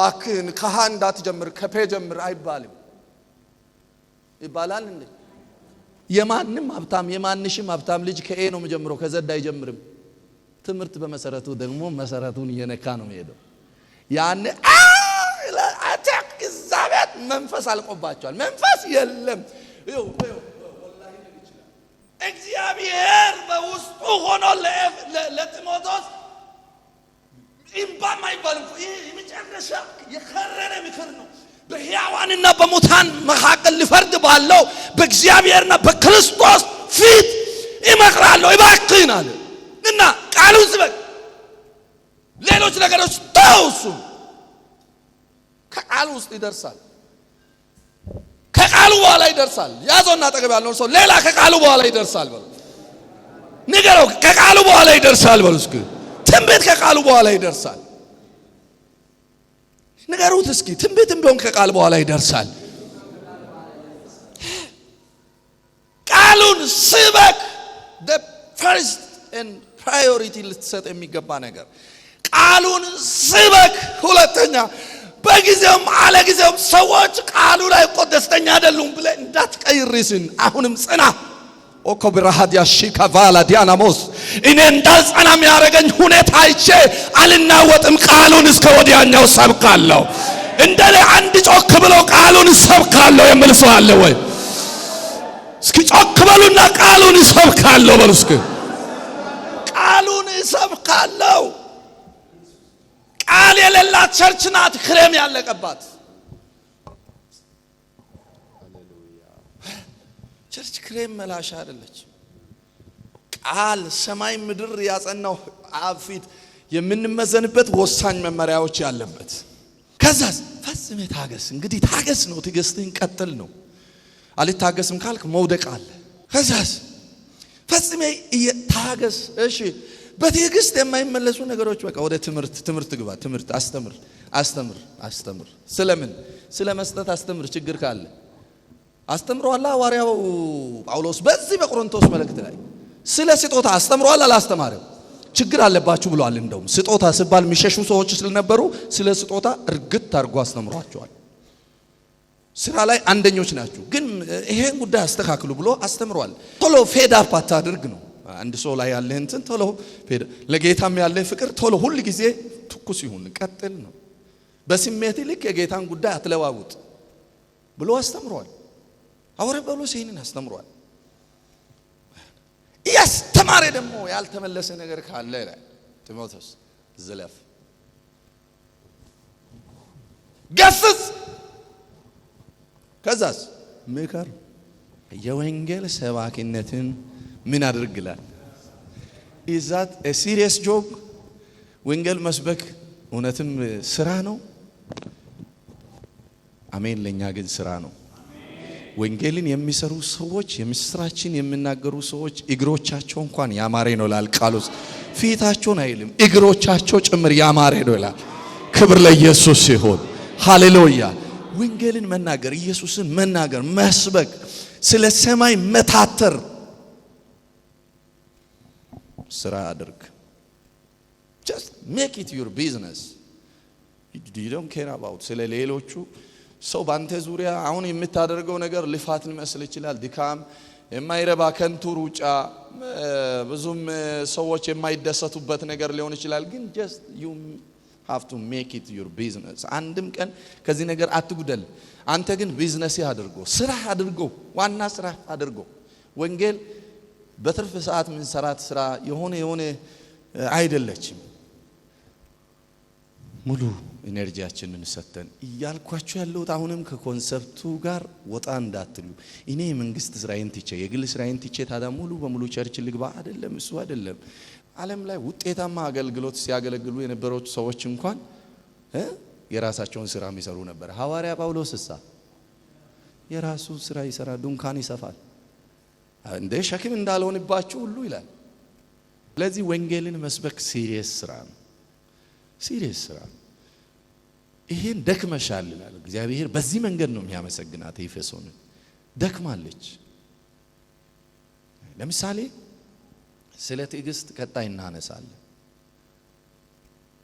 አክን ከሃ እንዳትጀምር ከፔ ጀምር አይባልም። ይባላል እንዴ? የማንም ሀብታም ልጅ ከኤ ነው የሚጀምረው፣ ከዘድ አይጀምርም። ትምህርት በመሰረቱ ደግሞ መሰረቱን እየነካ ነው የሚሄደው። ያኔ አታክ እግዚአብሔር መንፈስ አልቆባቸዋል። መንፈስ የለም። እግዚአብሔር በውስጡ ሆኖ ለጢሞቴዎስ ኢምባም አይባልም። ይሄ የመጨረሻ የከረረ ምክር ነው። በሕያዋንና በሙታን መካከል ሊፈርድ ባለው በእግዚአብሔርና በክርስቶስ ፊት ይመክራለሁ እባክህን አለ እና ቃሉን ስበክ። ሌሎች ነገሮች ተውሱ። ከቃሉ ውስጥ ይደርሳል። ከቃሉ በኋላ ይደርሳል። ያዘውና አጠገብ ያለው ሰው ሌላ ከቃሉ በኋላ ይደርሳል በሉ። ንገረው ከቃሉ በኋላ ይደርሳል በሉ እስኪ። ትንቢት ከቃሉ በኋላ ይደርሳል። ንገሩት እስኪ። ትንቢትም ቢሆን ከቃል በኋላ ይደርሳል። ቃሉን ስበክ። the first and priority ልትሰጥ የሚገባ ነገር ቃሉን ስበክ። ሁለተኛ በጊዜውም አለጊዜውም ሰዎች ቃሉ ላይ እኮ ደስተኛ አይደሉም ብለህ እንዳትቀይርስን አሁንም ጽና። ኦኮ ብራሃድ ያሺካቫላ ዲያናሞስ እኔ እንዳልጸና የሚያደርገኝ ሁኔታ አይቼ አልናወጥም። ቃሉን እስከ ወዲያኛው ሰብካለሁ። እንደኔ አንድ ጮክ ብሎ ቃሉን ሰብካለሁ የሚል ሰው አለ ወይ? እስኪ ጮክ በሉና ቃሉን ሰብካለሁ በሉ እስኪ። ቃሉን ሰብካለሁ። ቃል የሌላት ቸርች ናት ክሬም ያለቀባት ቸርች። ክሬም መላሻ አይደለች። ቃል ሰማይ ምድር ያጸናው አብ ፊት የምንመዘንበት ወሳኝ መመሪያዎች ያለበት። ከዛስ ፈጽሜ ታገስ። እንግዲህ ታገስ ነው፣ ትዕግስትን ቀጥል ነው። አልታገስም ካልክ መውደቅ አለ። ከዛስ ፈጽሜ ታገስ። እሺ በትዕግስት የማይመለሱ ነገሮች በቃ ወደ ትምህርት ግባ። ትምህርት አስተምር። ስለምን ስለመስጠት አስተምር። ችግር ካለ አስተምሯል። ሐዋርያው ጳውሎስ በዚህ በቆሮንቶስ መልእክት ላይ ስለ ስጦታ አስተምሯል። አላስተማረም። ችግር አለባችሁ ብሏል። እንደውም ስጦታ ሲባል የሚሸሹ ሰዎች ስለነበሩ ስለ ስጦታ እርግጥ አድርጎ አስተምሯቸዋል። ስራ ላይ አንደኞች ናችሁ፣ ግን ይሄን ጉዳይ አስተካክሉ ብሎ አስተምሯል። ቶሎ ፌድ አፕ አታድርግ ነው። አንድ ሰው ላይ ያለ እንትን ቶሎ ፌድ፣ ለጌታም ያለ ፍቅር ቶሎ ሁሉ ጊዜ ትኩስ ይሁን፣ ቀጥል ነው። በስሜት ልክ የጌታን ጉዳይ አትለዋውጥ። ብሎ አስተምሯል። ሐዋርያ ጳውሎስ ይህንን አስተምሯል። ያስተማረ ደግሞ ያልተመለሰ ነገር ካለ ጢሞቴዎስ ዝለፍ፣ ገስጽ፣ ከዛስ ምከር። የወንጌል ሰባኪነትን ምን አድርግላል? is that a serious job? ወንጌል መስበክ እውነትም ስራ ነው። አሜን። ለኛ ግን ስራ ነው። ወንጌልን የሚሰሩ ሰዎች፣ የምስራችን የሚናገሩ ሰዎች እግሮቻቸው እንኳን ያማረ ነው ይላል ቃሉስ። ፊታቸውን አይልም እግሮቻቸው ጭምር ያማረ ነው ይላል። ክብር ለኢየሱስ ይሁን። ሃሌሉያ። ወንጌልን መናገር፣ ኢየሱስን መናገር፣ መስበክ፣ ስለ ሰማይ መታተር ስራ አድርግ። just make it your business. you don't care about ስለ ሌሎቹ ሰው ባንተ ዙሪያ አሁን የምታደርገው ነገር ልፋት ሊመስል ይችላል። ድካም፣ የማይረባ ከንቱ ሩጫ፣ ብዙም ሰዎች የማይደሰቱበት ነገር ሊሆን ይችላል። ግን just you have to make it your business. አንድም ቀን ከዚህ ነገር አትጉደል። አንተ ግን ቢዝነስ አድርጎ፣ ስራ አድርጎ፣ ዋና ስራ አድርጎ። ወንጌል በትርፍ ሰዓት ምን ሰራት ስራ የሆነ አይደለችም። ሙሉ ኢነርጂያችንን ሰተን እያልኳችሁ ያለሁት አሁንም ከኮንሰፕቱ ጋር ወጣ እንዳትሉ። እኔ የመንግስት ስራዬን ትቼ የግል ስራዬን ትቼ ታዲያ ሙሉ በሙሉ ቸርች ልግባ አይደለም። እሱ አይደለም። ዓለም ላይ ውጤታማ አገልግሎት ሲያገለግሉ የነበሩት ሰዎች እንኳን የራሳቸውን ስራ የሚሰሩ ነበር። ሐዋርያ ጳውሎስሳ የራሱ ስራ ይሰራ፣ ድንኳን ይሰፋል። እንደ ሸክም እንዳልሆንባችሁ ሁሉ ይላል። ስለዚህ ወንጌልን መስበክ ሲሪየስ ስራ ነው። ሲሪየስ ስራ። ይሄን ደክመሻል ይላል እግዚአብሔር። በዚህ መንገድ ነው የሚያመሰግናት ኤፌሶንን። ደክማለች። ለምሳሌ ስለ ትዕግስት ቀጣይ እናነሳለን።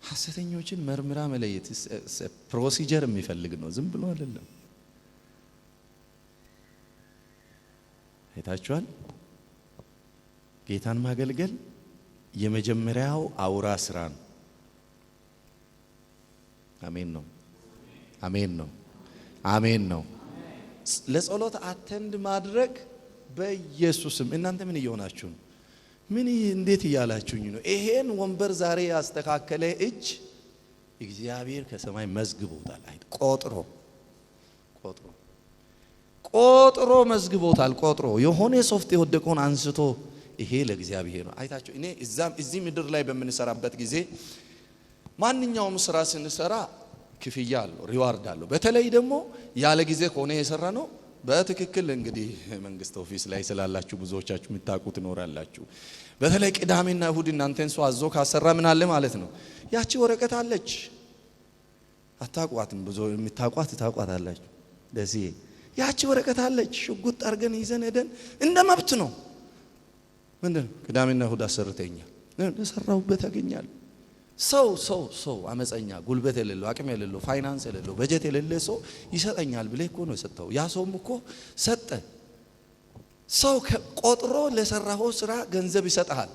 ሐሰተኞችን መርምራ መለየት ፕሮሲጀር የሚፈልግ ነው፣ ዝም ብሎ አይደለም። አይታችኋል? ጌታን ማገልገል የመጀመሪያው አውራ ስራ ነው። አሜን ነው። አሜን ነው። አሜን ነው። ለጸሎት አተንድ ማድረግ በኢየሱስም። እናንተ ምን እየሆናችሁ ነው? ምን እንዴት እያላችሁኝ ነው? ይሄን ወንበር ዛሬ ያስተካከለ እጅ እግዚአብሔር ከሰማይ መዝግቦታል። አይ ቆጥሮ መዝግቦታል። ቆጥሮ የሆነ ሶፍት የወደቀውን አንስቶ ይሄ ለእግዚአብሔር ነው። አይታችሁ እኔ እዚህ ምድር ላይ በምንሰራበት ጊዜ ማንኛውም ስራ ስንሰራ ክፍያ አለው፣ ሪዋርድ አለው። በተለይ ደግሞ ያለ ጊዜ ከሆነ የሰራ ነው በትክክል እንግዲህ መንግስት ኦፊስ ላይ ስላላችሁ ብዙዎቻችሁ የምታውቁት ትኖራላችሁ። በተለይ ቅዳሜና እሁድ እናንተን ሰው አዞ ካሰራ ምን አለ ማለት ነው? ያቺ ወረቀት አለች። አታቋትም? ብዙ የምታቋት ታቋታላችሁ። ለዚህ ያቺ ወረቀት አለች። ሽጉጥ አርገን ይዘን ሄደን እንደ መብት ነው። ምንድነው? ቅዳሜና እሁድ አሰርተኛል፣ ለሰራውበት ያገኛል። ሰው አመፀኛ፣ ጉልበት የሌለው፣ አቅም የሌለው፣ ፋይናንስ የሌለው፣ በጀት የሌለ ሰው ይሰጠኛል ብለህ እኮ ነው የሰጠው። ያ ሰውም እኮ ሰጠ። ሰው ቆጥሮ ለሰራው ስራ ገንዘብ ይሰጣል።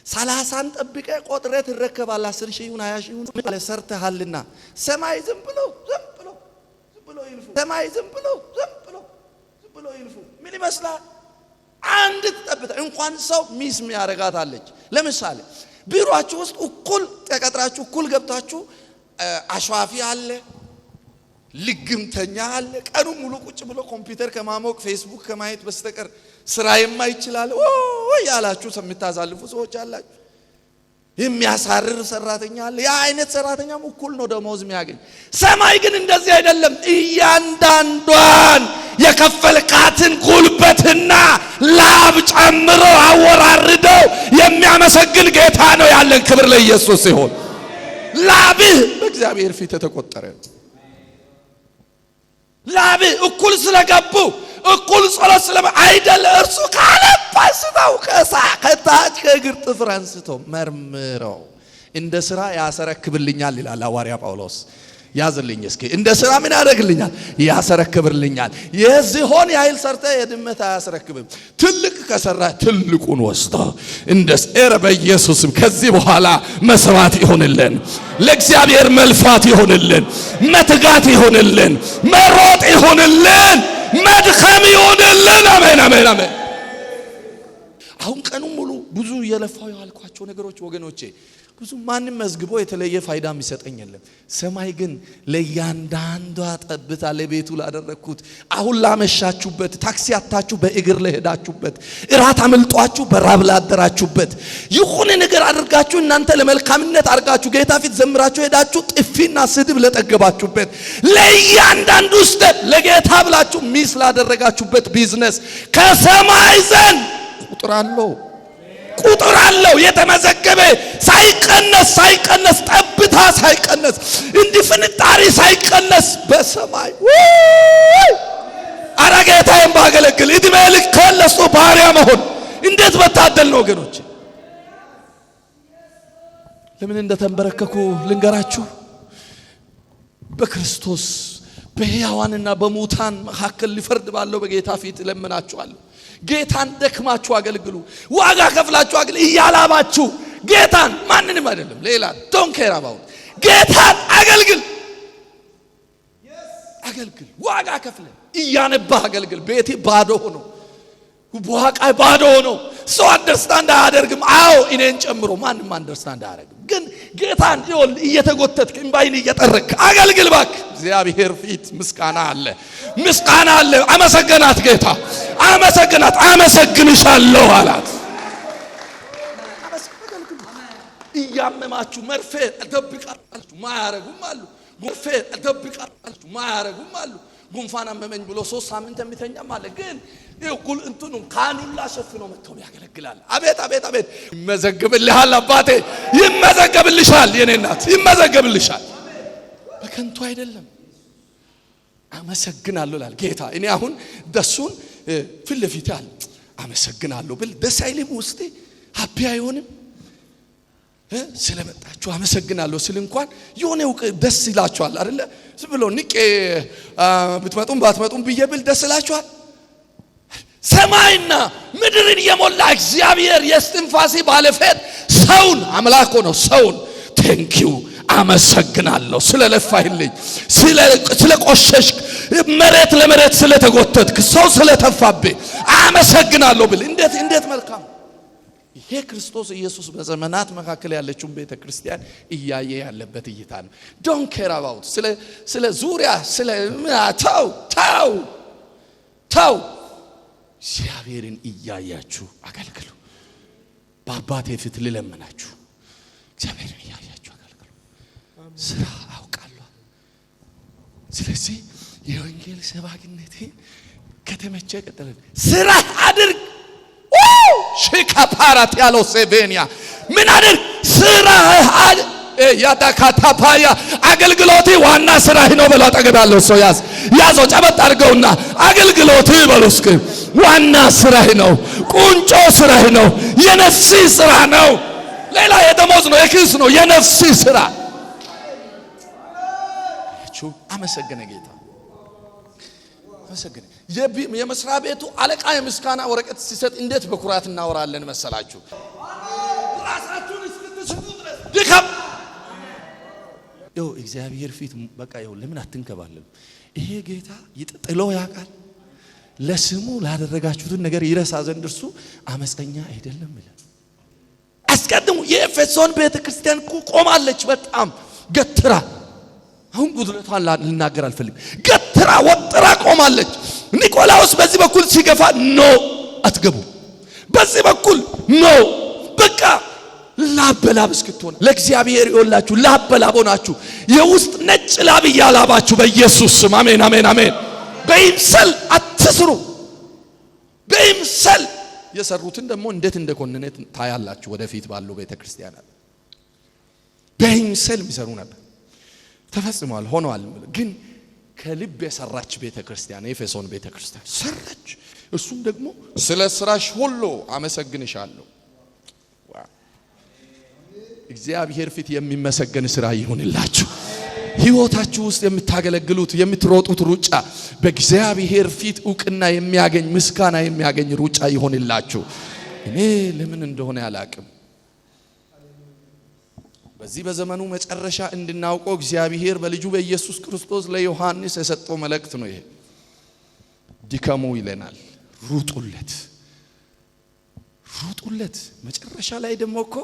30ን ጠብቀ ቆጥረ ትረከባል። 10 ሺህ ይሁን 20 ሺህ ይሁን ማለት ሰርተሃልና ሰማይ ዝም ብሎ ይልፉ። ሰማይ ዝም ብሎ ይልፉ። ምን ይመስላል? አንድ ተጠብታ እንኳን ሰው ሚስ የሚያረጋት አለች። ለምሳሌ ቢሮአችሁ ውስጥ እኩል ተቀጥራችሁ እኩል ገብታችሁ አሽዋፊ አለ፣ ልግምተኛ አለ። ቀኑ ሙሉ ቁጭ ብሎ ኮምፒውተር ከማሞቅ ፌስቡክ ከማየት በስተቀር ስራ የማይችላል ወይ ያላችሁ የምታዛልፉ ሰዎች አላችሁ። የሚያሳርር ሰራተኛ አለ። ያ አይነት ሰራተኛም እኩል ነው ደሞዝ የሚያገኝ። ሰማይ ግን እንደዚህ አይደለም። እያንዳንዷን የከፈልካትን ጉልበትና ላብ ጨምሮ አወራርደው የሚያመሰግን ጌታ ነው ያለን። ክብር ለኢየሱስ ይሁን። ላብህ በእግዚአብሔር ፊት የተቆጠረ ነው። ላብህ እኩል ስለገቡ እኩል ጸሎት ስለ አይደል እርሱ ካለብ አንስተው ከታች ከእግር ጥፍር አንስተው መርምረው እንደ ስራ ያሰረክብልኛል ይላል ሐዋርያ ጳውሎስ። ያዝልኝ እስኪ እንደ ስራ ምን ያደርግልኛል ያሰረክብልኛል የዝሆን ያህል ሰርተ የድመት አያስረክብም ትልቅ ከሰራ ትልቁን ወስዶ እንደ ሰረ በኢየሱስም ከዚህ በኋላ መስዋዕት ይሆንልን ለእግዚአብሔር መልፋት ይሆንልን መትጋት ይሆንልን መሮጥ ይሆንልን መድከም ይሆንልን አሜን አሜን አሜን አሁን ቀኑ ሙሉ ብዙ የለፋው ያልኳቸው ነገሮች ወገኖቼ ብዙ ማንንም መዝግቦ የተለየ ፋይዳ የሚሰጠኝ የለም ሰማይ ግን ለያንዳንዷ ጠብታ ለቤቱ ላደረኩት አሁን ላመሻችሁበት ታክሲ አጣችሁ በእግር ለሄዳችሁበት እራት አመልጧችሁ በራብ ላደራችሁበት ይሁን ነገር አድርጋችሁ እናንተ ለመልካምነት አድርጋችሁ ጌታ ፊት ዘምራችሁ ሄዳችሁ ጥፊና ስድብ ለጠገባችሁበት ለያንዳንዱ ስቴፕ ለጌታ ብላችሁ ሚስ ላደረጋችሁበት ቢዝነስ ከሰማይ ዘንድ ቁጥር አለው የተመዘገበ ሳይቀነስ ጠብታ ሳይቀነስ እንዲፍንጣሪ ሳይቀነስ በሰማይ አረጋታዬን ባገለግል እድሜ ልክ ለሱ ባሪያ መሆን እንዴት በታደል ነው ወገኖች ለምን እንደተንበረከኩ ልንገራችሁ በክርስቶስ በሕያዋንና በሙታን መካከል ሊፈርድ ባለው በጌታ ፊት ለምናችኋለሁ ጌታን ደክማችሁ አገልግሉ ዋጋ ከፍላችሁ አገልግሉ እያላባችሁ ጌታን ማንንም አይደለም ሌላ ዶንት ኬር አባውት ጌታን አገልግል ዋጋ ከፍለ እያነባ አገልግል ቤቴ ባዶ ሆኖ በዋቃይ ባዶ ሆኖ ሰው አንደርስታንድ አያደርግም አዎ እኔን ጨምሮ ማንንም አንደርስታንድ አያደርግም ግን ጌታን ይወል እየተጎተትክ እንባይን እየጠረክ አገልግል ባክ እግዚአብሔር ፊት ምስጋና አለ አመሰግናት ጌታ አመሰግንሻለሁ አላት እያመማችሁ መርፌ ተደብቃላችሁ ማያረጉም አሉ መርፌ ተደብቃላችሁ ማያረጉም አሉ ጉንፋን አመመኝ ብሎ 3 ሳምንት የሚተኛም አለ ግን ይሁን እንትኑ ካኑላ ሸፍኖ መጥቶ ያገለግላል አቤት ይመዘግብልሃል አባቴ ይመዘግብልሻል የኔ እናት ይመዘግብልሻል በከንቱ አይደለም አመሰግናለሁ ላል ጌታ እኔ አሁን ደሱን ፍልፊታል አመሰግናለሁ ብል ደስ አይልም ውስጤ ሃፒ አይሆንም ስለመጣችሁ አመሰግናለሁ ስል እንኳን የሆነው ደስ ይላችኋል አይደለ ዝብሎ ንቄ ብትመጡም ባትመጡም ብዬብል ደስ ይላችኋል ሰማይና ምድርን የሞላ እግዚአብሔር የስትንፋሲ ባለፈት ሰውን አምላክ ነው ሰውን ቴንኪው አመሰግናለሁ ስለለፋይልኝ ስለቆሸሽክ መሬት ለመሬት ስለተጎተትክ ሰው ስለተፋብህ አመሰግናለሁ ብል እንዴት መልካም ይሄ ክርስቶስ ኢየሱስ በዘመናት መካከል ያለችውን ቤተክርስቲያን እያየ ያለበት እይታ ነው ዶንት ኬር አባውት ስለ ዙሪያ ስለ ታው እግዚአብሔርን እያያችሁ አገልግሉ በአባቴ ፊት ልለምናችሁ እግዚአብሔርን እያያችሁ አገልግሉ ስራ አውቃለሁ ስለዚህ የወንጌል ሰባኪነቴ ከተመቸ ቀጥለን ስራ አድርግ ሽካፓራት ያለው ሴቬኒያ ምን አድርግ ስራ ያዳካታፓያ አገልግሎት ዋና ስራህ ነው በለው አጠገባለሁ ሰው ያዘው ጨበጥ አድርገውና አገልግሎት በሉስክ ዋና ስራህ ነው ቁንጮ ስራህ ነው የነፍስ ስራ ነው ሌላ የደሞዝ ነው የክስ ነው የነፍስ ስራ አመሰግነ ጌታ አመሰግነ የመስሪያ ቤቱ አለቃ የምስጋና ወረቀት ሲሰጥ እንዴት በኩራት እናወራለን መሰላችሁ ራሳችሁን እስክትስቱ ድረስ ድካም እግዚአብሔር ፊት በቃ ለምን አትንከባለሉ ይሄ ጌታ ይጥጥሎ ያውቃል ለስሙ ላደረጋችሁትን ነገር ይረሳ ዘንድ እርሱ አመፀኛ አይደለም ይላል አስቀድሙ የኤፌሶን ቤተክርስቲያን ቆማለች በጣም ገትራ አሁን ጉድለቷን ልናገር አልፈልግም ገትራ ወጥራ ቆማለች ኒቆላውስ በዚህ በኩል ሲገፋ ኖ አትገቡ በዚህ በኩል ኖ በቃ ላበላብ እስክትሆን ለእግዚአብሔር ይወላችሁ ላበላቦናችሁ የውስጥ ነጭ ላብ ያላባችሁ በኢየሱስ ስም አሜን አሜን አሜን በይምሰል አትስሩ በይምሰል የሰሩትን ደግሞ እንዴት እንደኮነነት ታያላችሁ ወደፊት ባለው ቤተክርስቲያናት በይምሰል የሚሰሩ ነበር ተፈጽሟል ሆኗል ግን ከልብ የሰራች ቤተክርስቲያን የኤፌሶን ቤተክርስቲያን ሰራች እሱም ደግሞ ስለ ስራሽ ሁሉ አመሰግንሻለሁ እግዚአብሔር ፊት የሚመሰገን ስራ ይሁንላችሁ ህይወታችሁ ውስጥ የምታገለግሉት የምትሮጡት ሩጫ በእግዚአብሔር ፊት ዕውቅና የሚያገኝ ምስጋና የሚያገኝ ሩጫ ይሆንላችሁ። እኔ ለምን እንደሆነ አላቅም። በዚህ በዘመኑ መጨረሻ እንድናውቀው እግዚአብሔር በልጁ በኢየሱስ ክርስቶስ ለዮሐንስ የሰጠው መልእክት ነው። ይሄ ድከሙ ይለናል። ሩጡለት፣ ሩጡለት። መጨረሻ ላይ ደግሞ እኮ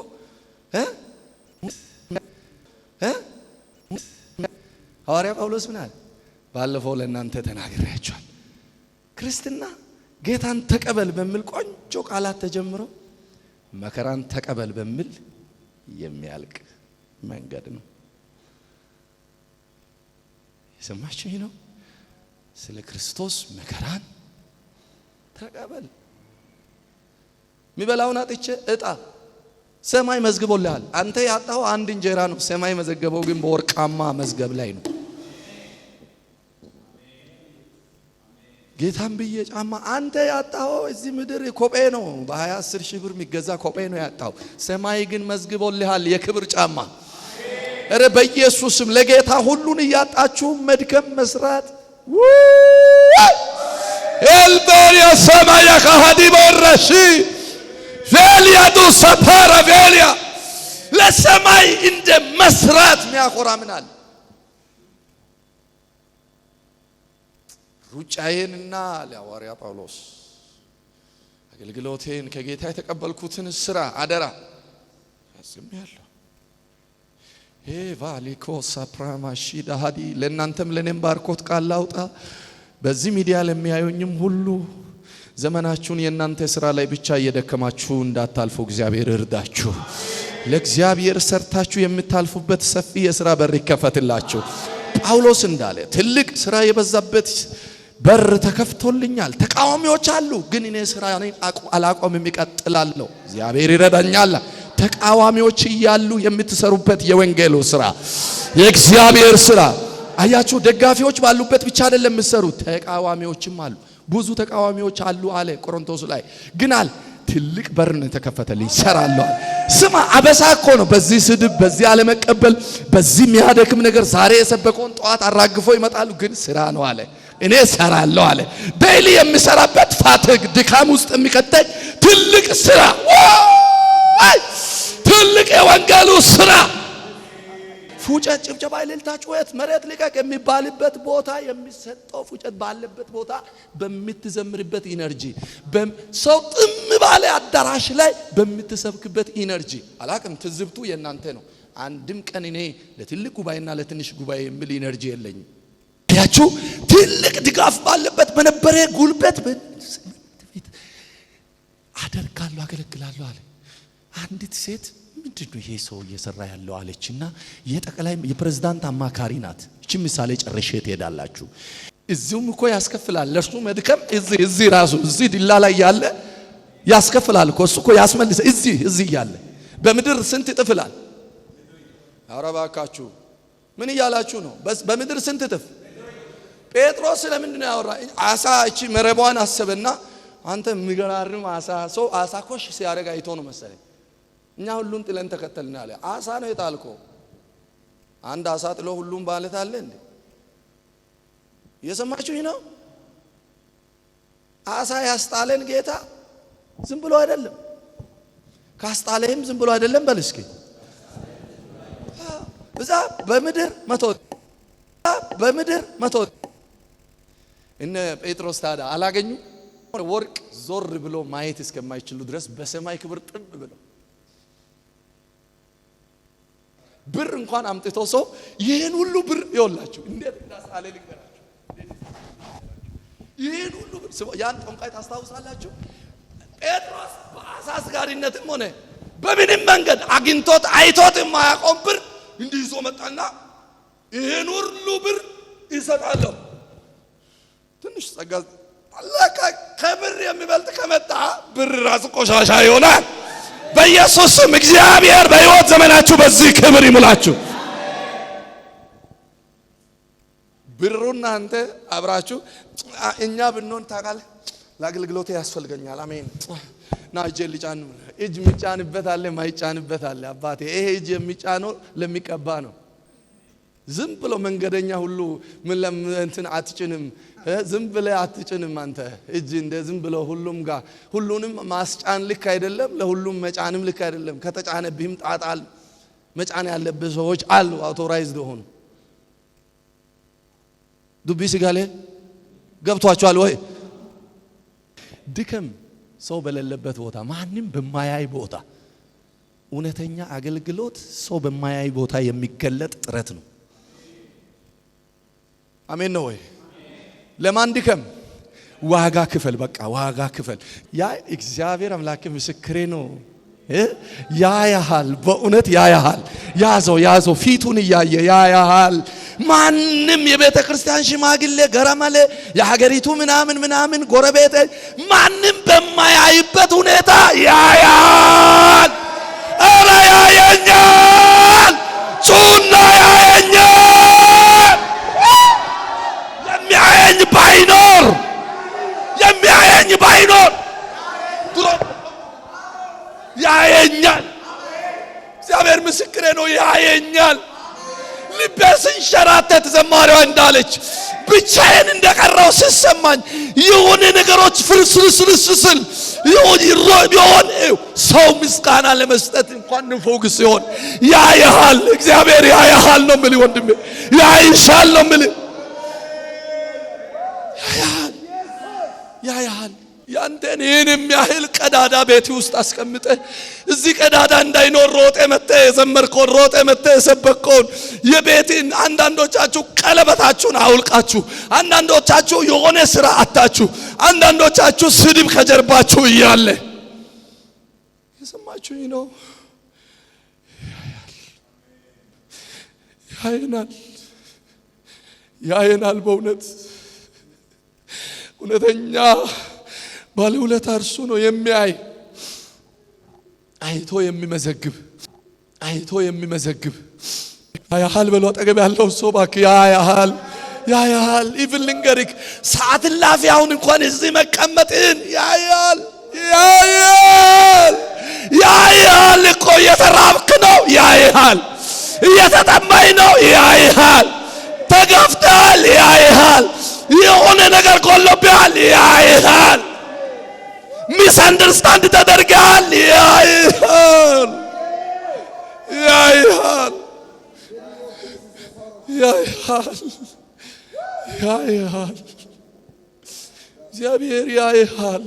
ሐዋርያ ጳውሎስ ምን አለ? ባለፈው ለእናንተ ተናግሬያችኋል። ክርስትና ጌታን ተቀበል በሚል ቆንጆ ቃላት ተጀምሮ መከራን ተቀበል በሚል የሚያልቅ መንገድ ነው። የሰማችሁኝ ነው? ስለ ክርስቶስ መከራን ተቀበል። የሚበላውን አጥቼ እጣ ሰማይ መዝግቦልሃል። አንተ ያጣው አንድ እንጀራ ነው። ሰማይ መዘገበው ግን በወርቃማ መዝገብ ላይ ነው። ጌታን ብዬ ጫማ አንተ ያጣው እዚህ ምድር ኮጴ ነው። በ20-10 ሺህ ብር የሚገዛ ኮጴ ነው ያጣው። ሰማይ ግን መዝግቦልሃል የክብር ጫማ። እረ በኢየሱስም ለጌታ ሁሉን እያጣችሁ መድከም መስራት ኤልበሪያ ሰማያ ካሃዲ በረሺ ቬሊያ ዱ ሰፓራ ቬሊያ ለሰማይ እንደ መስራት የሚያኮራ ምን አለ? ሩጫዬንና ለሐዋርያ ጳውሎስ አገልግሎቴን ከጌታ የተቀበልኩትን ስራ አደራ ፈጽሜያለሁ። ቫሊኮ ሳፕራማሺ ዳሃዲ ለእናንተም ለኔም ባርኮት ቃል ላውጣ። በዚህ ሚዲያ ለሚያዩኝም ሁሉ ዘመናችሁን የእናንተ ስራ ላይ ብቻ እየደከማችሁ እንዳታልፉ እግዚአብሔር እርዳችሁ። ለእግዚአብሔር ሰርታችሁ የምታልፉበት ሰፊ የሥራ በር ይከፈትላችሁ። ጳውሎስ እንዳለ ትልቅ ስራ የበዛበት በር ተከፍቶልኛል። ተቃዋሚዎች አሉ፣ ግን እኔ ስራ አላቆምም፣ እቀጥላለሁ። እግዚአብሔር ይረዳኛል። ተቃዋሚዎች እያሉ የምትሰሩበት የወንጌሉ ስራ የእግዚአብሔር ስራ አያችሁ። ደጋፊዎች ባሉበት ብቻ አይደለም የምትሰሩት፣ ተቃዋሚዎችም አሉ። ብዙ ተቃዋሚዎች አሉ አለ ቆሮንቶስ ላይ። ግን አለ ትልቅ በር ነው ተከፈተልኝ፣ ሰራለሁ። ስማ አበሳ እኮ ነው በዚህ ስድብ፣ በዚህ አለመቀበል፣ በዚህ የሚያደክም ነገር። ዛሬ የሰበከውን ጠዋት አራግፎ ይመጣሉ፣ ግን ስራ ነው አለ። እኔ ሰራለሁ አለ። ዴይሊ የሚሰራበት ፋትግ ድካም ውስጥ የሚከተኝ ትልቅ ስራ፣ ትልቅ የወንጌሉ ስራ። ፉጨት፣ ጭብጨባ፣ እልልታ፣ ጩኸት፣ መሬት ልቀቅ የሚባልበት ቦታ የሚሰጠው ፉጨት ባለበት ቦታ በምትዘምርበት ኢነርጂ፣ ሰው ጥም ባለ አዳራሽ ላይ በምትሰብክበት ኢነርጂ። አላቅም ትዝብቱ የእናንተ ነው። አንድም ቀን እኔ ለትልቅ ጉባኤና ለትንሽ ጉባኤ የሚል ኢነርጂ የለኝም። ያችሁ ትልቅ ድጋፍ ባለበት በነበረ ጉልበት በፊት አደርጋለሁ፣ አገለግላለሁ አለ። አንዲት ሴት ምንድነው ይሄ ሰው እየሰራ ያለው አለችና የጠቅላይ የፕሬዝዳንት አማካሪ ናት። እቺ ምሳሌ ጨርሼ ትሄዳላችሁ። እዚሁም እኮ ያስከፍላል ለርሱ መድከም። እዚህ ራሱ እዚህ ዲላ ላይ ያለ ያስከፍላል እኮ እሱ እኮ ያስመልስ። እዚህ ያለ በምድር ስንት ይጥፍላል? ኧረ እባካችሁ ምን እያላችሁ ነው? በምድር ስንት ይጥፍ? ጴጥሮስ ለምንድን ነው ያወራ? አሳ እቺ መረቧን አሰበና አንተ የሚገራርም አሳ ሰው አሳ ኮሽ ሲያረጋ አይቶ ነው መሰለኝ እኛ ሁሉን ጥለን ተከተልን አለ። አሳ ነው የጣልኮ። አንድ አሳ ጥሎ ሁሉም ማለት አለ እንዴ? እየሰማችሁኝ ነው? አሳ ያስጣለን ጌታ ዝም ብሎ አይደለም። ካስጣለህም ዝም ብሎ አይደለም። በል እስኪ እዛ በምድር መቶ እነ ጴጥሮስ ታዲያ አላገኙ ወርቅ ዞር ብሎ ማየት እስከማይችሉ ድረስ በሰማይ ክብር ጥብ ብለው ብር እንኳን አምጥቶ ሰው ይሄን ሁሉ ብር ይወላችሁ እንዴት እንዳሳለ ልንገራችሁ። ይሄን ሁሉ ብር ያን ጠንቋይ ታስታውሳላችሁ? ጴጥሮስ በአሳ አስጋሪነትም ሆነ በምንም መንገድ አግኝቶት አይቶት የማያቆም ብር እንዲህ ይዞ መጣና ይሄን ሁሉ ብር ይሰጣለሁ። ትንሽ ጸጋ አለካ ከብር የሚበልጥ ከመጣ ብር ራሱ ቆሻሻ ይሆናል። በኢየሱስ ስም እግዚአብሔር በሕይወት ዘመናችሁ በዚህ ክብር ይሙላችሁ። ብሩና አንተ አብራችሁ እኛ ብንሆን ታውቃለህ፣ ለአገልግሎት ያስፈልገኛል። አሜን ና እጄ ልጫን። እጅ የሚጫንበት አለ፣ ማይጫንበት አለ። አባቴ ይሄ እጅ የሚጫነው ለሚቀባ ነው። ዝም ብሎ መንገደኛ ሁሉ ምን እንትን አትጭንም ዝም ብለ አትጭንም አንተ እጅ እንደ ዝም ብሎ ሁሉም ጋር ሁሉንም ማስጫን ልክ አይደለም ለሁሉም መጫንም ልክ አይደለም ከተጫነብህም ጣጣል መጫን ያለበት ሰዎች አሉ አውቶራይዝድ ሆኑ ዱቢ ሲጋለ ገብቷቸዋል ወይ ድከም ሰው በሌለበት ቦታ ማንንም በማያይ ቦታ እውነተኛ አገልግሎት ሰው በማያይ ቦታ የሚገለጥ ጥረት ነው አሜን ነው ወይ ለማን ድከም ዋጋ ክፈል በቃ ዋጋ ክፈል ያ እግዚአብሔር አምላክ ምስክሬ ነው ያያሃል በእውነት ያያሃል ያዘው ፊቱን ያየ ያያሃል ማንንም የቤተ ክርስቲያን ሽማግሌ ገረመለ የሀገሪቱ ምናምን ጎረቤት ማንንም በማያይበት ሁኔታ ያያል አረ ያየኛል ጩና ያየኛል የሚያየኝ ባይኖር ያየኛል እግዚአብሔር ምስክሬ ነው ያየኛል ልቤ ሲንሸራተት ዘማሪዋ እንዳለች ብቻዬን እንደቀረው ሲሰማኝ የሆነ ነገሮች ፍርስርስርስስል ይሆን ሰው ምስጋና ለመስጠት እንኳን ንፎግስ ይሆን ያያሃል እግዚአብሔር ያያሃል ነው የምልህ ወንድሜ ያይሻል ነው የምልህ ያያሃል ያንተን ይህንም ያህል ቀዳዳ ቤት ውስጥ አስቀምጠ እዚህ ቀዳዳ እንዳይኖር ሮጤ መተ የዘመርከውን ሮጤ መተ የሰበከውን የቤትን አንዳንዶቻችሁ ቀለበታችሁን አውልቃችሁ አንዳንዶቻችሁ የሆነ ስራ አጣችሁ አንዳንዶቻችሁ ስድብ ከጀርባችሁ እያለ የሰማችሁኝ ነው ያየናል በእውነት እውነተኛ ባለውለታ እርሱ ነው የሚያይ አይቶ የሚመዘግብ ያያሃል በለው አጠገብ ያለው ሰው እባክህ ያያሃል ኢቭን ልንገርህ ሰዓት ላፊ አሁን እንኳን እዚህ መቀመጥን ያያል እኮ እየተራብክ ነው ያያል እየተጠማኝ ነው ያያል ተገፍተሃል ያያል የሆነ ነገር ጎሎብሃል ያያል ሚስአንደርስታንድ ተደርገሃል ያያል እግዚአብሔር ያያል